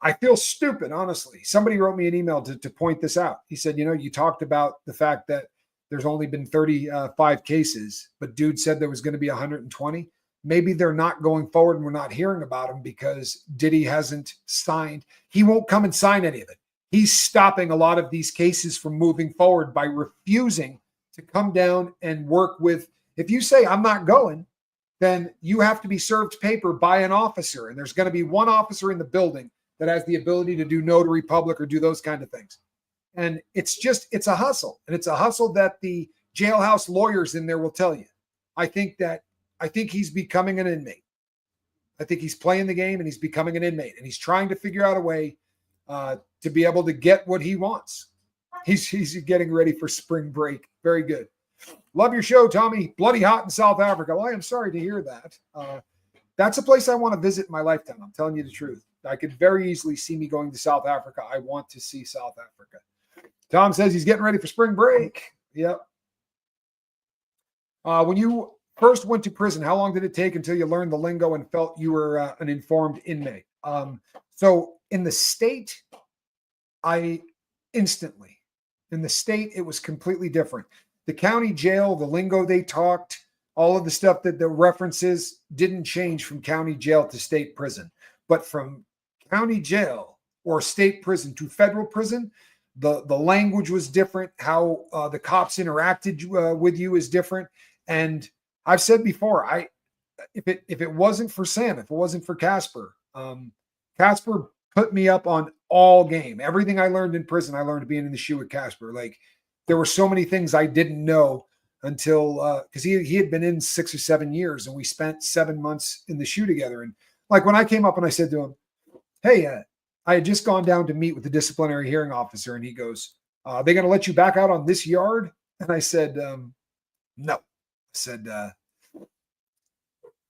Speaker 1: I feel stupid, honestly. Somebody wrote me an email to point this out. He said, you talked about the fact that there's only been 35 cases, but dude said there was going to be 120. Maybe they're not going forward and we're not hearing about them because Diddy hasn't signed. He won't come and sign any of it. He's stopping a lot of these cases from moving forward by refusing to come down and work with. If you say, I'm not going, then you have to be served paper by an officer. And there's going to be one officer in the building that has the ability to do notary public or do those kind of things. And it's a hustle. And it's a hustle that the jailhouse lawyers in there will tell you. I think he's becoming an inmate. I think he's playing the game and he's becoming an inmate. And he's trying to figure out a way to be able to get what he wants. He's getting ready for spring break. Very good. Love your show, Tommy. Bloody hot in South Africa. Well, I am sorry to hear that. That's a place I want to visit in my lifetime. I'm telling you the truth. I could very easily see me going to South Africa. I want to see South Africa. Tom says he's getting ready for spring break. Yep. When you first went to prison, how long did it take until you learned the lingo and felt you were an informed inmate? So in the state, instantly. In the state, it was completely different. The county jail, the lingo they talked, all of the stuff that the references didn't change from county jail to state prison. But from county jail or state prison to federal prison, the language was different. How the cops interacted with you is different. And I've said before, if it wasn't for Sam, if it wasn't for Casper, Casper put me up on all game. Everything I learned in prison, I learned being in the shoe with Casper. Like there were so many things I didn't know until because he had been in 6 or 7 years and we spent 7 months in the shoe together. And like when I came up and I said to him, hey, I had just gone down to meet with the disciplinary hearing officer, and he goes, are they going to let you back out on this yard? And I said, no. I said,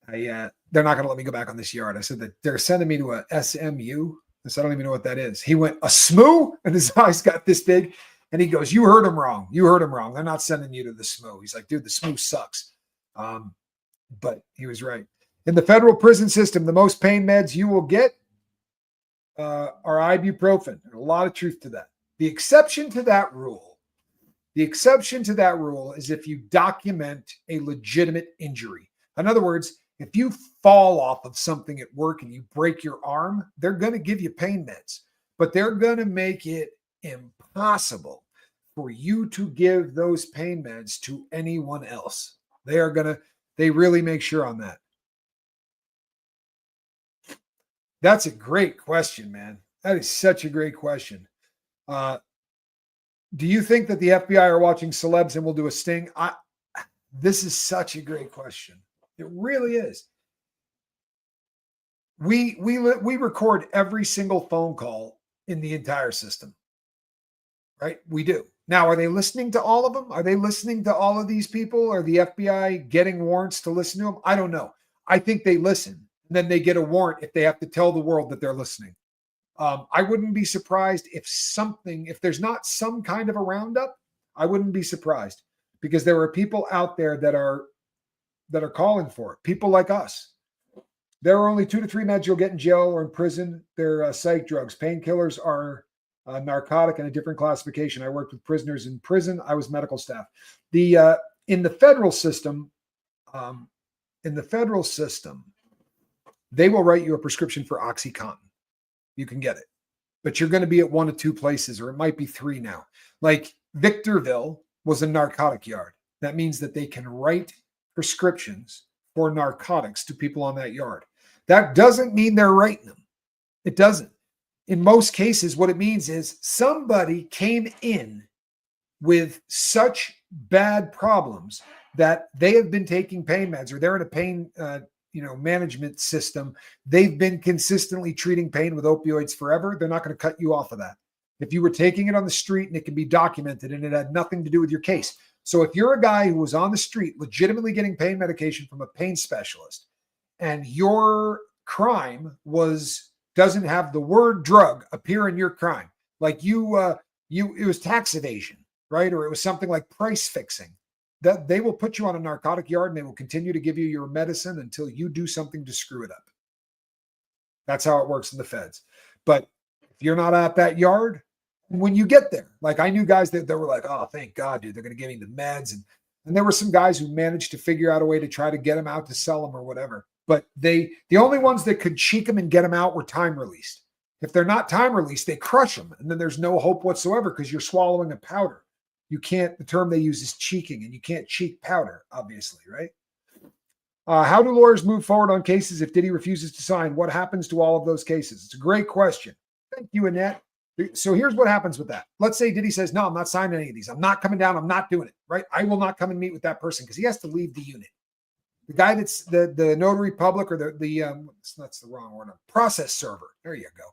Speaker 1: they're not going to let me go back on this yard. I said that they're sending me to a SMU. I said, I don't even know what that is. He went, a SMU? And his eyes got this big. And he goes, you heard him wrong. You heard him wrong. They're not sending you to the SMU. He's like, dude, the SMU sucks. But he was right. In the federal prison system, the most pain meds you will get are ibuprofen. There's a lot of truth to that. The exception to that rule is if you document a legitimate injury. In other words, if you fall off of something at work and you break your arm, they're going to give you pain meds, but they're going to make it impossible for you to give those pain meds to anyone else. They really make sure on that. That's a great question, man. That is such a great question. Do you think that the FBI are watching celebs and will do a sting? This is such a great question. It really is. We record every single phone call in the entire system, right? We do. Now, are they listening to all of them? Are they listening to all of these people? Are the FBI getting warrants to listen to them? I don't know. I think they listen. And then they get a warrant if they have to tell the world that they're listening. I wouldn't be surprised if there's not some kind of a roundup, I wouldn't be surprised because there are people out there that are calling for it. People like us. There are only 2 to 3 meds you'll get in jail or in prison. They're psych drugs. Painkillers are narcotic and a different classification. I worked with prisoners in prison. I was medical staff. In the federal system, they will write you a prescription for OxyContin. You can get it. but you're going to be at one of two places, or it might be three now. Like Victorville was a narcotic yard. That means that they can write prescriptions for narcotics to people on that yard. That doesn't mean they're writing them. It doesn't. In most cases, what it means is somebody came in with such bad problems that they have been taking pain meds, or they're in a pain management system. They've been consistently treating pain with opioids forever. They're not going to cut you off of that. If you were taking it on the street and it can be documented and it had nothing to do with your case. So if you're a guy who was on the street legitimately getting pain medication from a pain specialist, and your crime doesn't have the word drug appear in your crime, like it was tax evasion, right? Or it was something like price fixing, that they will put you on a narcotic yard and they will continue to give you your medicine until you do something to screw it up. That's how it works in the feds. But if you're not at that yard, when you get there, like I knew guys that were like, oh, thank God, dude, they're going to give me the meds. And there were some guys who managed to figure out a way to try to get them out to sell them or whatever. But the only ones that could cheek them and get them out were time released. If they're not time released, they crush them. And then there's no hope whatsoever because you're swallowing a powder. You can't, the term they use is cheeking, and you can't cheek powder, obviously, right? How do lawyers move forward on cases if Diddy refuses to sign? What happens to all of those cases? It's a great question. Thank you, Annette. So here's what happens with that. Let's say Diddy says, no, I'm not signing any of these. I'm not coming down. I'm not doing it, right? I will not come and meet with that person because he has to leave the unit. The guy that's the notary public, or that's the wrong word, process server. There you go.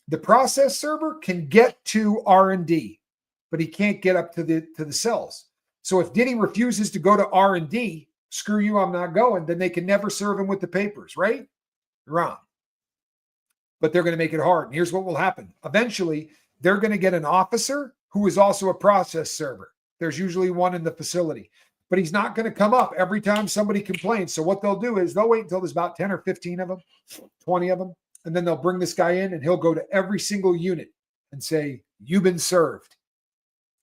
Speaker 1: The process server can get to R&D, but he can't get up to the cells. So if Diddy refuses to go to R&D, screw you, I'm not going, then they can never serve him with the papers, right? Wrong. But they're going to make it hard. And here's what will happen. Eventually, they're going to get an officer who is also a process server. There's usually one in the facility, but he's not going to come up every time somebody complains. So what they'll do is they'll wait until there's about 10 or 15 of them, 20 of them, and then they'll bring this guy in and he'll go to every single unit and say, you've been served.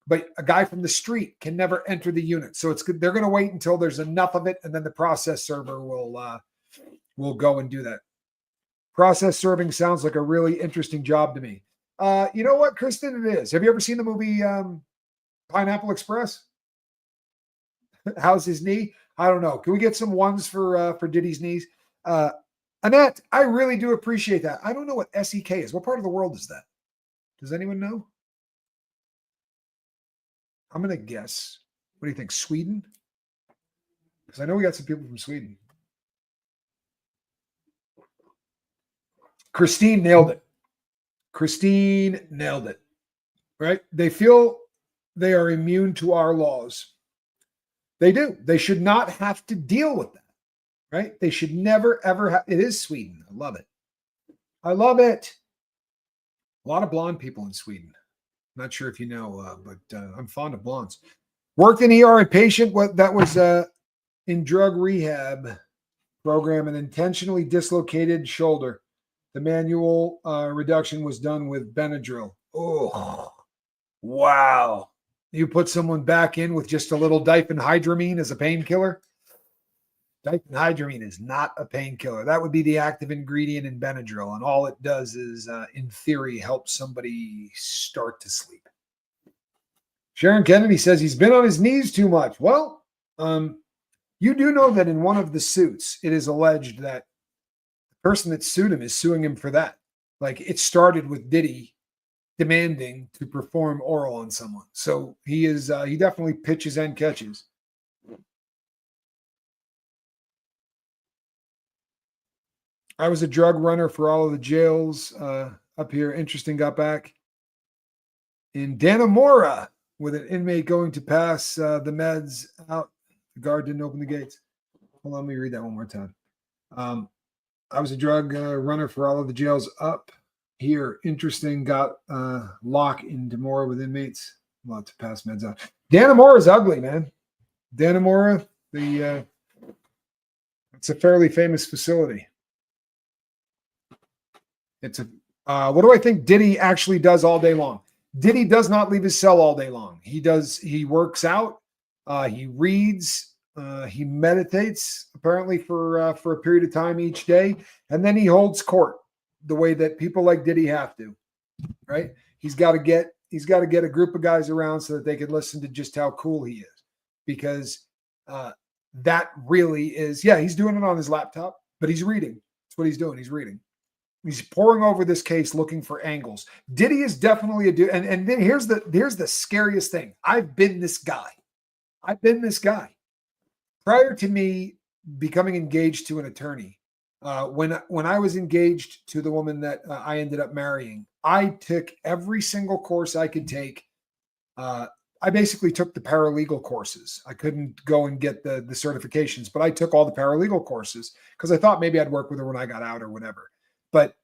Speaker 1: But a guy from the street can never enter the unit. So they're going to wait until there's enough of it, and then the process server will go and do that. Process serving sounds like a really interesting job to me. You know what, Kristen? It is. Have you ever seen the movie Pineapple Express? How's his knee? I don't know. Can we get some ones for Diddy's knees? Annette, I really do appreciate that. I don't know what SEK is. What part of the world is that? Does anyone know? I'm going to guess. What do you think? Sweden? Because I know we got some people from Sweden. Christine nailed it. Christine nailed it. Right? They feel they are immune to our laws. They do. They should not have to deal with that. Right? They should never, ever have. It is Sweden. I love it. I love it. A lot of blonde people in Sweden. Not sure if you know, but I'm fond of blondes. Worked in ER, a patient that was in drug rehab program, an intentionally dislocated shoulder. The manual reduction was done with Benadryl. Oh, wow. You put someone back in with just a little diphenhydramine as a painkiller? Diphenhydramine is not a painkiller. That would be the active ingredient in Benadryl, and all it does is, in theory, help somebody start to sleep. Sharon Kennedy says he's been on his knees too much. Well, you do know that in one of the suits, it is alleged that the person that sued him is suing him for that. Like, it started with Diddy demanding to perform oral on someone. So he definitely pitches and catches. I was a drug runner for all of the jails up here. Interesting. Got back in Dannemora with an inmate going to pass the meds out. The guard didn't open the gates. Hold on, let me read that one more time. I was a drug runner for all of the jails up here. Interesting. Got locked in Dannemora with inmates. Allowed to pass meds out. Dannemora is ugly, man. Dannemora, it's a fairly famous facility. What do I think Diddy actually does all day long? Diddy does not leave his cell all day long. He works out, he reads, he meditates apparently for a period of time each day, and then he holds court the way that people like Diddy have to. right? He's got to get a group of guys around so that they can listen to just how cool he is, because that really is, yeah, he's doing it on his laptop, but he's reading. That's what he's doing. He's reading. He's poring over this case looking for angles. Diddy is definitely a dude. And then here's the scariest thing. I've been this guy. Prior to me becoming engaged to an attorney, when I was engaged to the woman that I ended up marrying, I took every single course I could take. I basically took the paralegal courses. I couldn't go and get the certifications, but I took all the paralegal courses because I thought maybe I'd work with her when I got out or whatever. But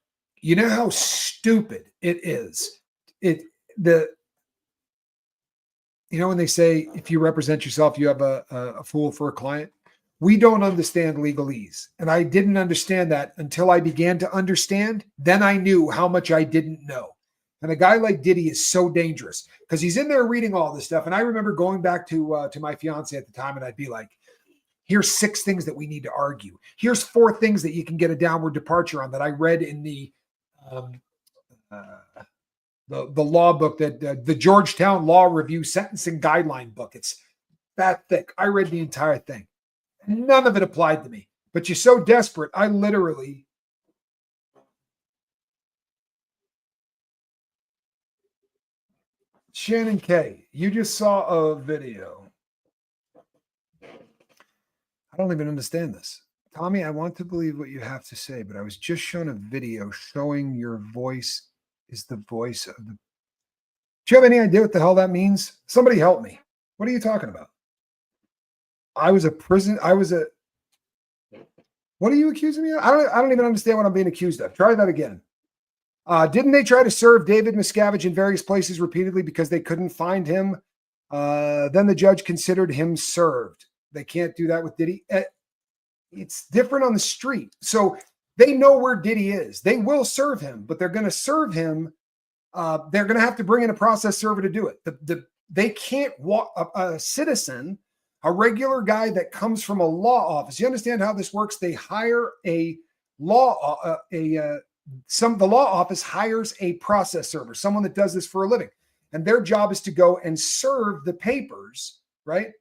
Speaker 1: you know how stupid it is. When they say, if you represent yourself, you have a fool for a client. We don't understand legalese. And I didn't understand that until I began to understand. Then I knew how much I didn't know. And a guy like Diddy is so dangerous because he's in there reading all this stuff. And I remember going back to my fiance at the time, and I'd be like, here's 6 things that we need to argue. Here's 4 things that you can get a downward departure on that I read in the law book, that the Georgetown Law Review Sentencing Guideline book. It's that thick. I read the entire thing. None of it applied to me. But you're so desperate, I literally... Shannon K, you just saw a video. I don't even understand this. Tommy, I want to believe what you have to say, but I was just shown a video showing your voice is the voice of the... Do you have any idea what the hell that means? Somebody help me. What are you talking about? What are you accusing me of? I don't even understand what I'm being accused of. Try that again. Didn't they try to serve David Miscavige in various places repeatedly because they couldn't find him? Then the judge considered him served. They can't do that with Diddy. It's different on the street. So they know where Diddy is. They will serve him, but they're going to serve him. They're going to have to bring in a process server to do it. They can't walk a citizen, a regular guy that comes from a law office. You understand how this works? They hire a law, the law office hires a process server, someone that does this for a living. And their job is to go and serve the papers, right?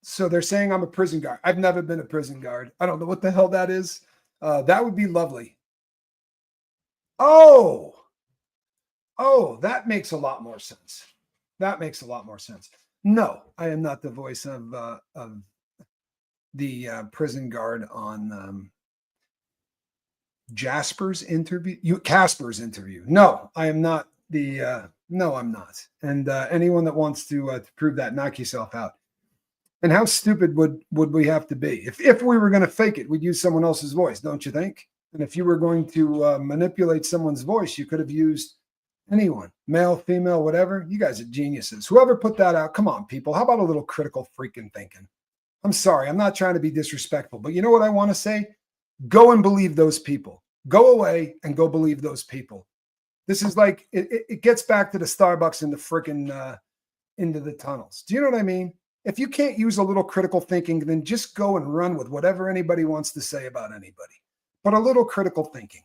Speaker 1: So they're saying I'm a prison guard. I've never been a prison guard. I don't know what the hell that is. That would be lovely. Oh, that makes a lot more sense. No, I am not the voice of the prison guard on Casper's interview. No, I am not no, I'm not. And anyone that wants to prove that, knock yourself out. And how stupid would we have to be? If we were going to fake it, we'd use someone else's voice, don't you think? And if you were going to manipulate someone's voice, you could have used anyone, male, female, whatever. You guys are geniuses. Whoever put that out, come on, people. How about a little critical freaking thinking? I'm sorry. I'm not trying to be disrespectful, but you know what I want to say? Go and believe those people. Go away and go believe those people. This is like, it gets back to the Starbucks and the freaking into the tunnels. Do you know what I mean? If you can't use a little critical thinking, then just go and run with whatever anybody wants to say about anybody. But a little critical thinking,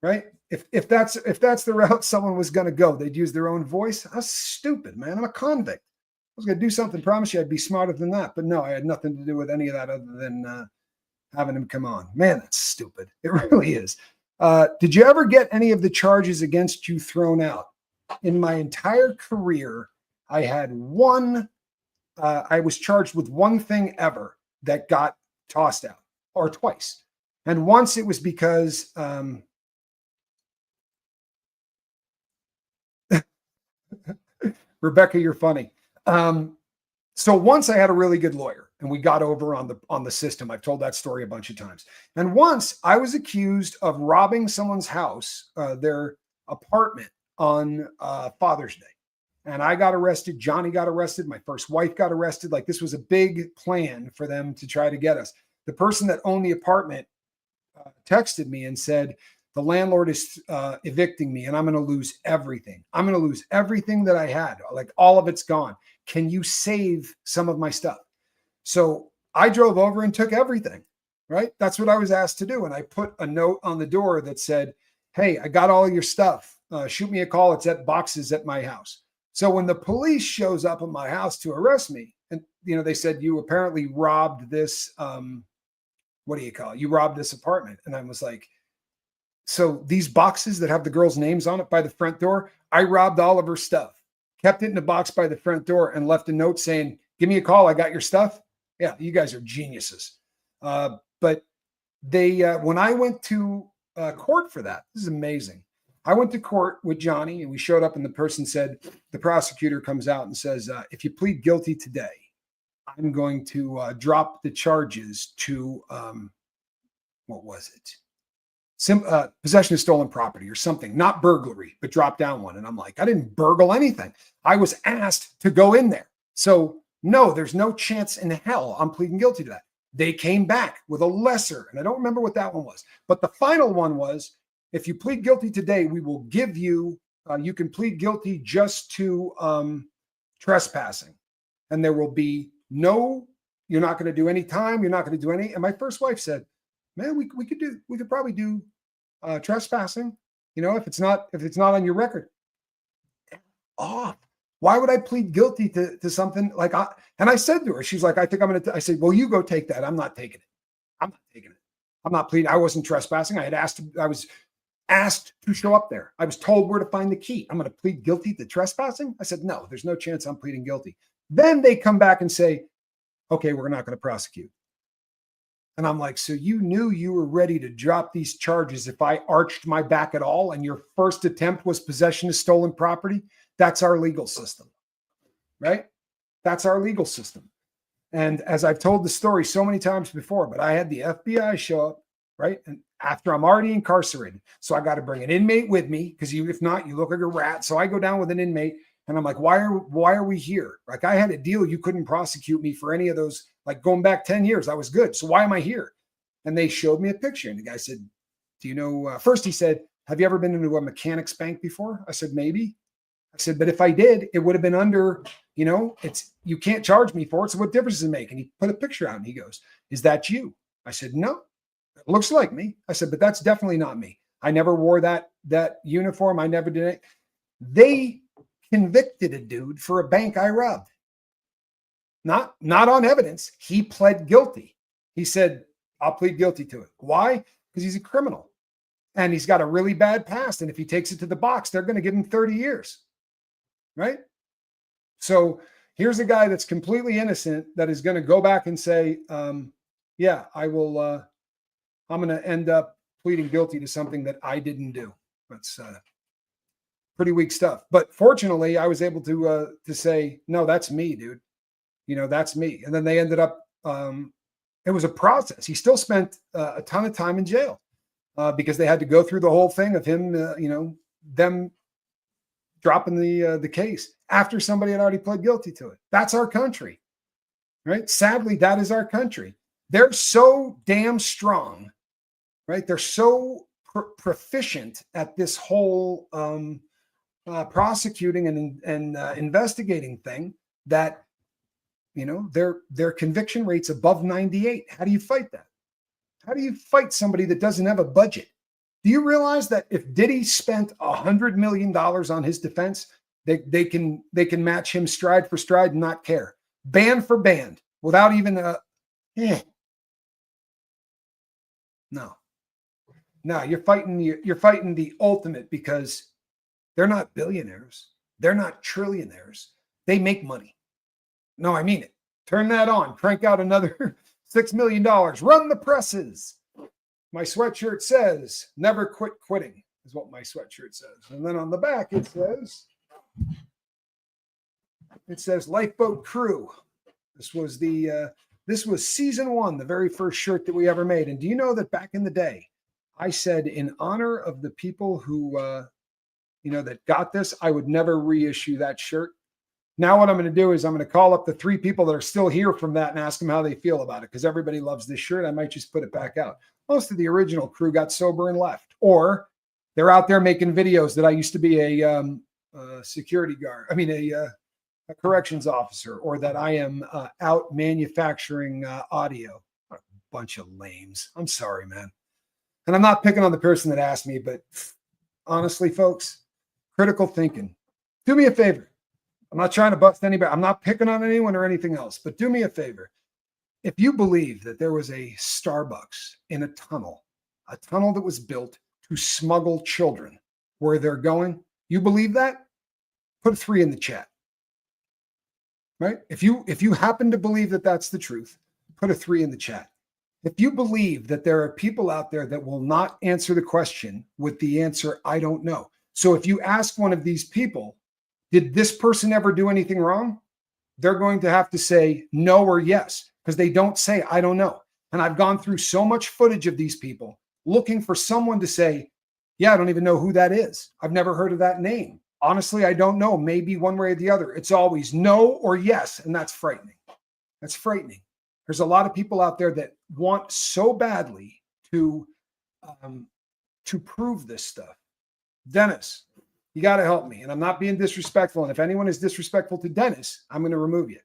Speaker 1: right? If that's the route someone was going to go, they'd use their own voice. That's stupid, man. I'm a convict. I was going to do something. Promise you I'd be smarter than that. But no, I had nothing to do with any of that other than having him come on. Man, that's stupid. It really is. Did you ever get any of the charges against you thrown out? In my entire career, I had one. I was charged with one thing ever that got tossed out, or twice. And once it was because Rebecca, you're funny. So once I had a really good lawyer and we got over on the system. I've told that story a bunch of times. And once I was accused of robbing someone's house, their apartment on Father's Day. And I got arrested. Johnny got arrested. My first wife got arrested. Like, this was a big plan for them to try to get us. The person that owned the apartment texted me and said, the landlord is evicting me and I'm going to lose everything. I'm going to lose everything that I had. Like, all of it's gone. Can you save some of my stuff? So I drove over and took everything. right? That's what I was asked to do. And I put a note on the door that said, hey, I got all your stuff. Shoot me a call. It's at boxes at my house. So when the police shows up at my house to arrest me, and they said, you apparently robbed this, what do you call it? You robbed this apartment. And I was like, so these boxes that have the girls' names on it by the front door, I robbed all of her stuff, kept it in a box by the front door, and left a note saying, give me a call. I got your stuff. Yeah, you guys are geniuses. But they, when I went to court for that, this is amazing. I went to court with Johnny and we showed up and the person said, the prosecutor comes out and says, if you plead guilty today, I'm going to drop the charges to, what was it? Possession of stolen property or something, not burglary, but drop down one. And I'm like, I didn't burgle anything. I was asked to go in there. So no, there's no chance in hell I'm pleading guilty to that. They came back with a lesser, and I don't remember what that one was, but the final one was, if you plead guilty today, we will give you, you can plead guilty just to trespassing. And there will be no, you're not going to do any time. You're not going to do any. And my first wife said, man, we could probably do trespassing, if it's not on your record. Off. Why would I plead guilty to something like and I said to her, she's like, I said, well, you go take that. I'm not taking it. I'm not pleading. I wasn't trespassing. I was asked to show up there. I was told where to find the key. I'm going to plead guilty to trespassing. I said, no, there's no chance I'm pleading guilty. Then they come back and say, okay, we're not going to prosecute. And I'm like, so you knew you were ready to drop these charges if I arched my back at all and your first attempt was possession of stolen property? That's our legal system, right? That's our legal system. And as I've told the story so many times before, but I had the FBI show up, right? And after I'm already incarcerated. So I got to bring an inmate with me because if not, you look like a rat. So I go down with an inmate and I'm like, why are we here? Like I had a deal. You couldn't prosecute me for any of those, like going back 10 years. I was good. So why am I here? And they showed me a picture and the guy said, do you know, first he said, have you ever been into a mechanics bank before? I said, maybe. I said, but if I did, it would have been under, you can't charge me for it. So what difference does it make? And he put a picture out and he goes, is that you? I said, no, it looks like me. I said, but that's definitely not me. I never wore that uniform. I never did it. They convicted a dude for a bank I robbed. Not on evidence. He pled guilty. He said, I'll plead guilty to it. Why? Because he's a criminal and he's got a really bad past. And if he takes it to the box, they're going to give him 30 years. Right? So here's a guy that's completely innocent that is going to go back and say, yeah, I will, I'm going to end up pleading guilty to something that I didn't do. That's pretty weak stuff. But fortunately, I was able to say, no, that's me, dude. That's me. And then they ended up, it was a process. He still spent a ton of time in jail because they had to go through the whole thing of him, them dropping the case after somebody had already pled guilty to it. That's our country, right? Sadly, that is our country. They're so damn strong, right? They're so proficient at this whole prosecuting and investigating thing that, their conviction rate's above 98. How do you fight that? How do you fight somebody that doesn't have a budget? Do you realize that if Diddy spent $100 million on his defense, they can match him stride for stride and not care, band for band, without even No, you're fighting the ultimate because they're not billionaires, they're not trillionaires, they make money. No, I mean it. Turn that on, crank out another $6 million, run the presses. My sweatshirt says, never quit quitting, is what my sweatshirt says. And then on the back, it says Lifeboat Crew. This was season 1, the very first shirt that we ever made. And do you know that back in the day, I said in honor of the people who, that got this, I would never reissue that shirt. Now what I'm going to do is I'm going to call up the 3 people that are still here from that and ask them how they feel about it because everybody loves this shirt. I might just put it back out. Most of the original crew got sober and left, or they're out there making videos that I used to be a security guard. I mean, a corrections officer, or that I am out manufacturing audio. bunch of lames. I'm sorry, man. And I'm not picking on the person that asked me, but honestly, folks, critical thinking. Do me a favor. I'm not trying to bust anybody. I'm not picking on anyone or anything else, but do me a favor. If you believe that there was a Starbucks in a tunnel that was built to smuggle children where they're going, you believe that? Put a 3 in the chat. Right? If you happen to believe that that's the truth, put a 3 in the chat. If you believe that there are people out there that will not answer the question with the answer, I don't know. So if you ask one of these people, did this person ever do anything wrong? They're going to have to say no or yes, because they don't say, I don't know. And I've gone through so much footage of these people looking for someone to say, yeah, I don't even know who that is. I've never heard of that name. Honestly, I don't know. Maybe one way or the other. It's always no or yes. And that's frightening. That's frightening. There's a lot of people out there that want so badly to prove this stuff. Dennis, you got to help me. And I'm not being disrespectful. And if anyone is disrespectful to Dennis, I'm going to remove you.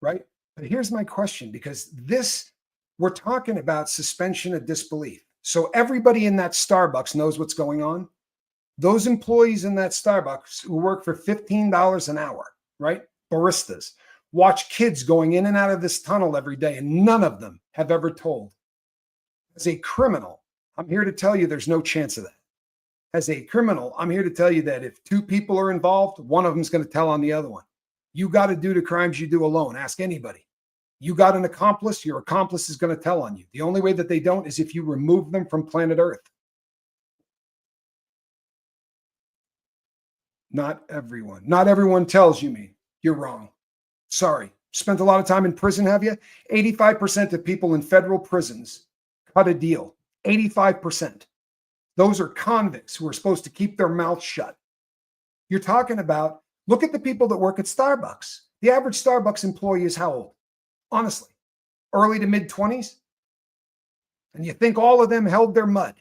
Speaker 1: Right? But here's my question, because we're talking about suspension of disbelief. So everybody in that Starbucks knows what's going on. Those employees in that Starbucks who work for $15 an hour, right? Baristas, watch kids going in and out of this tunnel every day, and none of them have ever told. As a criminal, I'm here to tell you there's no chance of that. As a criminal, I'm here to tell you that if 2 people are involved, one of them is going to tell on the other one. You got to do the crimes you do alone. Ask anybody. You got an accomplice, your accomplice is going to tell on you. The only way that they don't is if you remove them from planet Earth. Not everyone tells you me. You're wrong. Sorry. Spent a lot of time in prison, have you? 85% of people in federal prisons cut a deal. 85%. Those are convicts who are supposed to keep their mouths shut. You're talking about, look at the people that work at Starbucks. The average Starbucks employee is how old? Honestly, early to mid 20s. And you think all of them held their mud.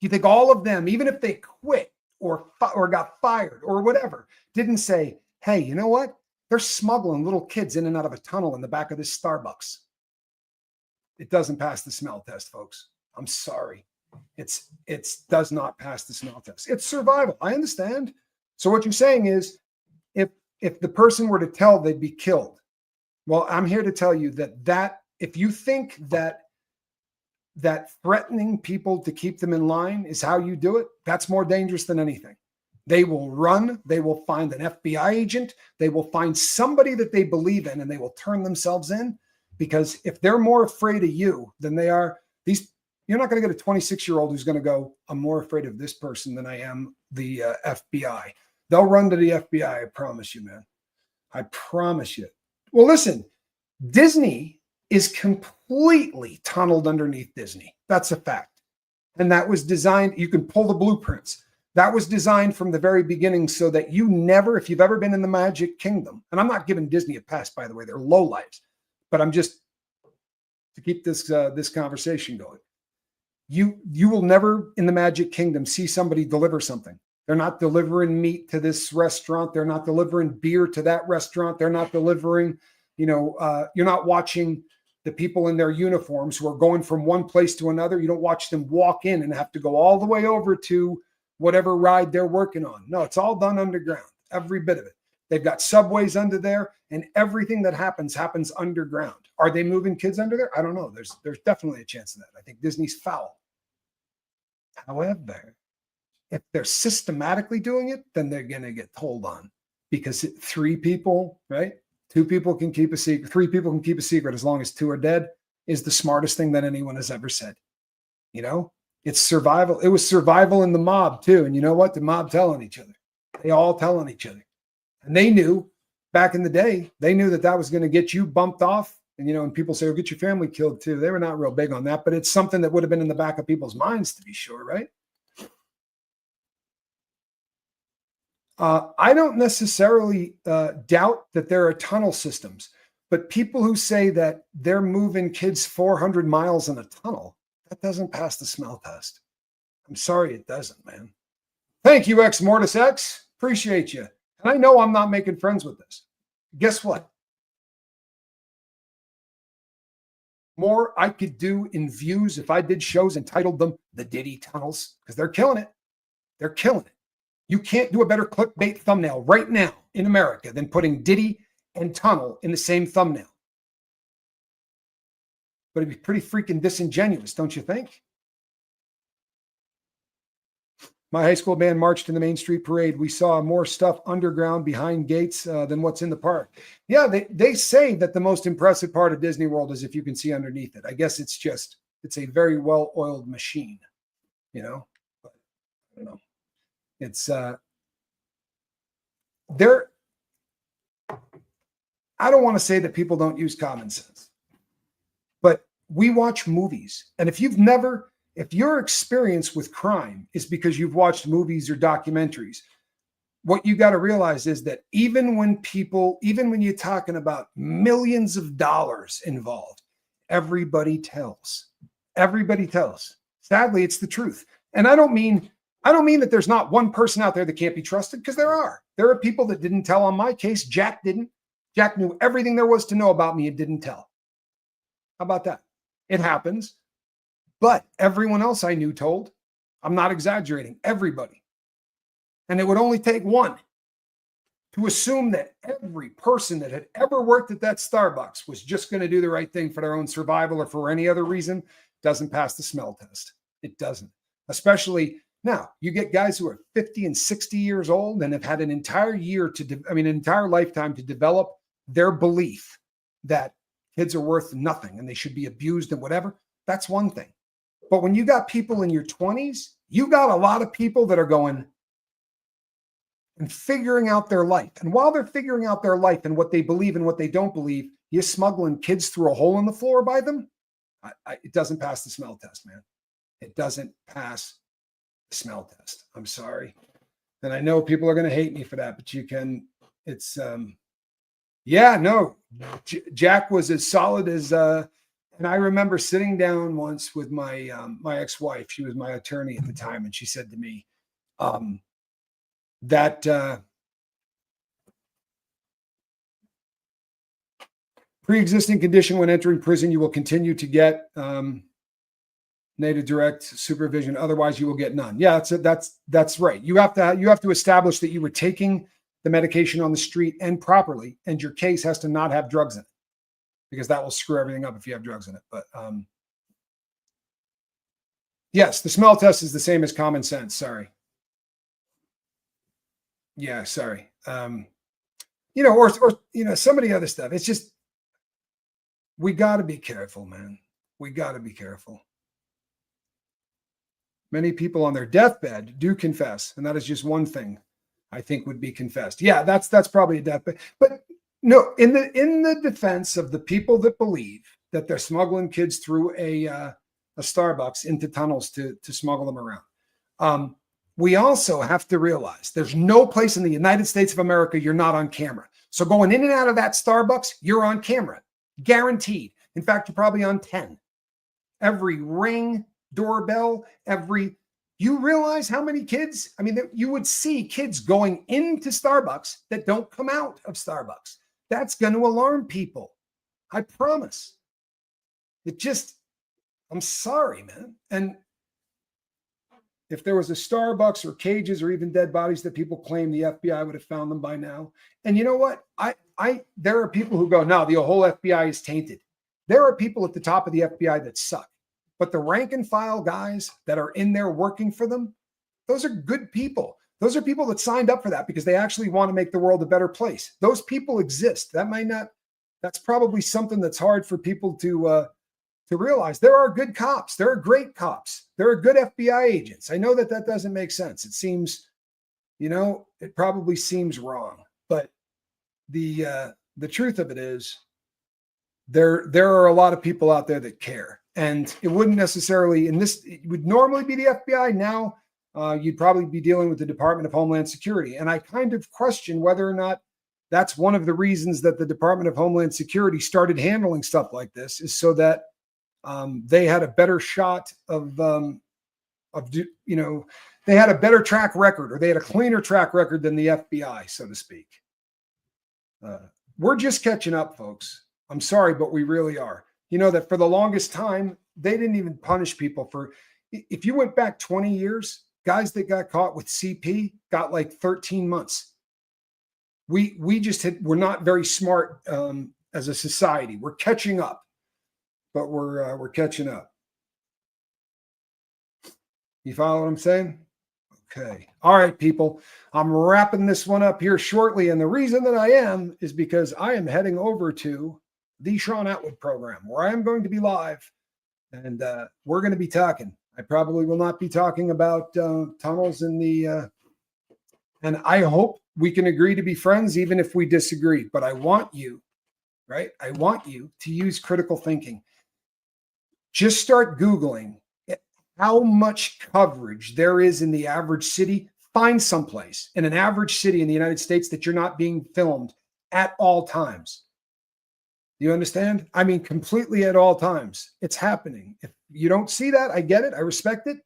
Speaker 1: You think all of them, even if they quit or got fired or whatever, didn't say, hey, you know what? They're smuggling little kids in and out of a tunnel in the back of this Starbucks. It doesn't pass the smell test, folks. I'm sorry. It does not pass the smell test. It's survival. I understand. So what you're saying is, if the person were to tell, they'd be killed. Well, I'm here to tell you that if you think that threatening people to keep them in line is how you do it, that's more dangerous than anything. They will run. They will find an FBI agent. They will find somebody that they believe in, and they will turn themselves in, because if they're more afraid of you than they are, you're not going to get a 26-year-old who's going to go, I'm more afraid of this person than I am the FBI. They'll run to the FBI. I promise you, man. I promise you. Well, listen, Disney is completely tunneled underneath Disney. That's a fact. And that was designed, you can pull the blueprints. That was designed from the very beginning so that you never, if you've ever been in the Magic Kingdom, and I'm not giving Disney a pass, by the way, they're lowlifes, but I'm just to keep this conversation going. You will never in the Magic Kingdom see somebody deliver something. They're not delivering meat to this restaurant. They're not delivering beer to that restaurant. They're not delivering, you're not watching the people in their uniforms who are going from one place to another. You don't watch them walk in and have to go all the way over to whatever ride they're working on. No, it's all done underground, every bit of it. They've got subways under there, and everything that happens underground. Are they moving kids under there? I don't know. There's definitely a chance of that. I think Disney's foul. However, if they're systematically doing it, then they're going to get told on, because 3 people, right? 2 people can keep a secret. 3 people can keep a secret as long as 2 are dead is the smartest thing that anyone has ever said. It's survival. It was survival in the mob too. And you know what? The mob tell on each other. They all tell on each other. And they knew back in the day, they knew that was going to get you bumped off. And, and people say, oh, get your family killed too. They were not real big on that, but it's something that would have been in the back of people's minds, to be sure, right? I don't necessarily doubt that there are tunnel systems, but people who say that they're moving kids 400 miles in a tunnel, that doesn't pass the smell test. I'm sorry, it doesn't, man. Thank you, X Mortis X. Appreciate you. And I know I'm not making friends with this. Guess what? more I could do in views if I did shows and titled them The Diddy Tunnels, because they're killing it. They're killing it. You can't do a better clickbait thumbnail right now in America than putting Diddy and Tunnel in the same thumbnail. But it'd be pretty freaking disingenuous, don't you think? My high school band marched in the Main Street Parade. We saw more stuff underground behind gates than what's in the park. Yeah, they say that the most impressive part of Disney World is if you can see underneath it. I guess it's a very well-oiled machine, you know? But I don't know. It's there. I don't want to say that people don't use common sense, but we watch movies. And if your experience with crime is because you've watched movies or documentaries, what you got to realize is that even when you're talking about millions of dollars involved, everybody tells. Everybody tells. Sadly, it's the truth. And I don't mean that there's not one person out there that can't be trusted, because there are. There are people that didn't tell on my case. Jack didn't. Jack knew everything there was to know about me and didn't tell. How about that? It happens. But everyone else I knew told. I'm not exaggerating. Everybody. And it would only take one to assume that every person that had ever worked at that Starbucks was just going to do the right thing for their own survival or for any other reason. Doesn't pass the smell test. It doesn't. Especially now, you get guys who are 50 and 60 years old and have had an entire lifetime to develop their belief that kids are worth nothing and they should be abused and whatever. That's one thing. But when you got people in your 20s, you got a lot of people that are going and figuring out their life. And while they're figuring out their life and what they believe and what they don't believe, you're smuggling kids through a hole in the floor by them. It doesn't pass the smell test, man. It doesn't pass the smell test. I'm sorry. And I know people are going to hate me for that, but you can, it's, Jack was as solid as, and I remember sitting down once with my my ex-wife. She was my attorney at the time, and she said to me that pre-existing condition when entering prison, you will continue to get native direct supervision. Otherwise, you will get none. Yeah, that's right. You have to establish that you were taking the medication on the street and properly, and your case has to not have drugs in it, because that will screw everything up if you have drugs in it. But yes, the smell test is the same as common sense. Sorry. Yeah, sorry. Or some of the other stuff. It's just, we got to be careful, man. We got to be careful. Many people on their deathbed do confess, and that is just one thing I think would be confessed. Yeah, that's probably a deathbed. But no, in the defense of the people that believe that they're smuggling kids through a Starbucks into tunnels to smuggle them around, we also have to realize there's no place in the United States of America you're not on camera. So going in and out of that Starbucks, you're on camera, guaranteed. In fact, you're probably on 10. Every ring, doorbell, you realize how many kids, you would see kids going into Starbucks that don't come out of Starbucks. That's going to alarm people. I promise. I'm sorry, man. And if there was a Starbucks or cages or even dead bodies that people claim, the FBI would have found them by now. And you know what? There are people who go, no, the whole FBI is tainted. There are people at the top of the FBI that suck. But the rank and file guys that are in there working for them, those are good people. Those are people that signed up for that because they actually want to make the world a better place. Those people exist. That's probably something that's hard for people to realize. There are good cops. There are great cops. There are good FBI agents. I know that doesn't make sense. It seems, it probably seems wrong. But the truth of it is there are a lot of people out there that care. And it wouldn't necessarily, it would normally be the FBI. Now you'd probably be dealing with the Department of Homeland Security. And I kind of question whether or not that's one of the reasons that the Department of Homeland Security started handling stuff like this, is so that they had a better shot they had a better track record, or they had a cleaner track record than the FBI, so to speak. We're just catching up, folks. I'm sorry, but we really are. you know, that for the longest time, they didn't even punish people for, if you went back 20 years, guys that got caught with CP got like 13 months. We just we're not very smart as a society. We're catching up, but we're catching up. You follow what I'm saying? Okay. All right, people. I'm wrapping this one up here shortly. And the reason that I am is because I am heading over to the Sean Atwood program where I am going to be live. And we're going to be talking. I probably will not be talking about tunnels in the, and I hope we can agree to be friends, even if we disagree. But I want you, right? I want you to use critical thinking. Just start Googling how much coverage there is in the average city. Find someplace in an average city in the United States that you're not being filmed at all times. You understand? I mean, completely at all times. It's happening. If you don't see that, I get it. I respect it,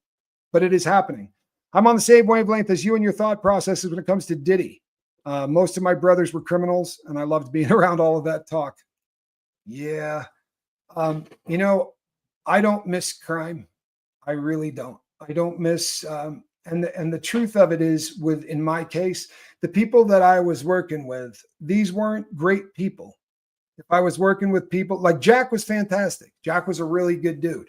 Speaker 1: but it is happening. I'm on the same wavelength as you and your thought processes when it comes to Diddy. Most of my brothers were criminals, and I loved being around all of that talk. Yeah. You know, I don't miss crime. I really don't. I don't miss, and the truth of it is, in my case, the people that I was working with, these weren't great people. If I was working with people like Jack was fantastic. Jack was a really good dude.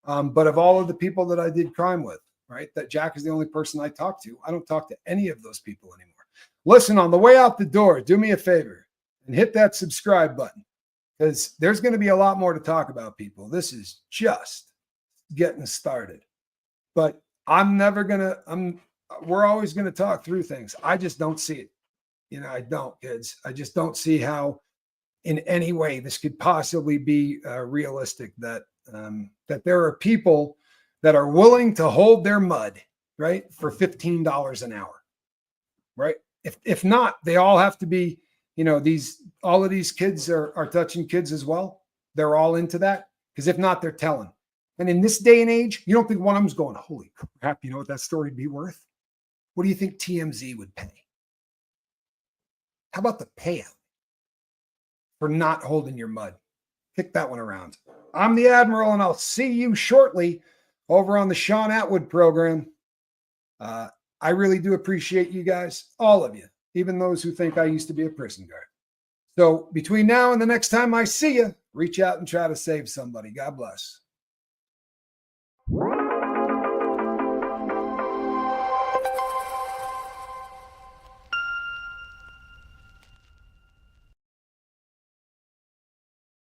Speaker 1: But of all of the people that I did crime with, right, that Jack is the only person I talk to. I don't talk to any of those people anymore. Listen, on the way out the door, do me a favor and hit that subscribe button because there's going to be a lot more to talk about, people. This is just getting started. But we're always going to talk through things. I just don't see it. You know, I don't, kids. I just don't see how in any way this could possibly be realistic that there are people that are willing to hold their mud, right, for $15 an hour, right? If not, they all have to be, you know, all of these kids are touching kids as well. They're all into that because if not, they're telling. And in this day and age, you don't think one of them's going, holy crap, you know what that story would be worth? What do you think TMZ would pay? How about the payout for not holding your mud? Kick that one around. I'm the Admiral, and I'll see you shortly over on the Sean Atwood program. I really do appreciate you guys, all of you, even those who think I used to be a prison guard. So between now and the next time I see you, reach out and try to save somebody. God bless.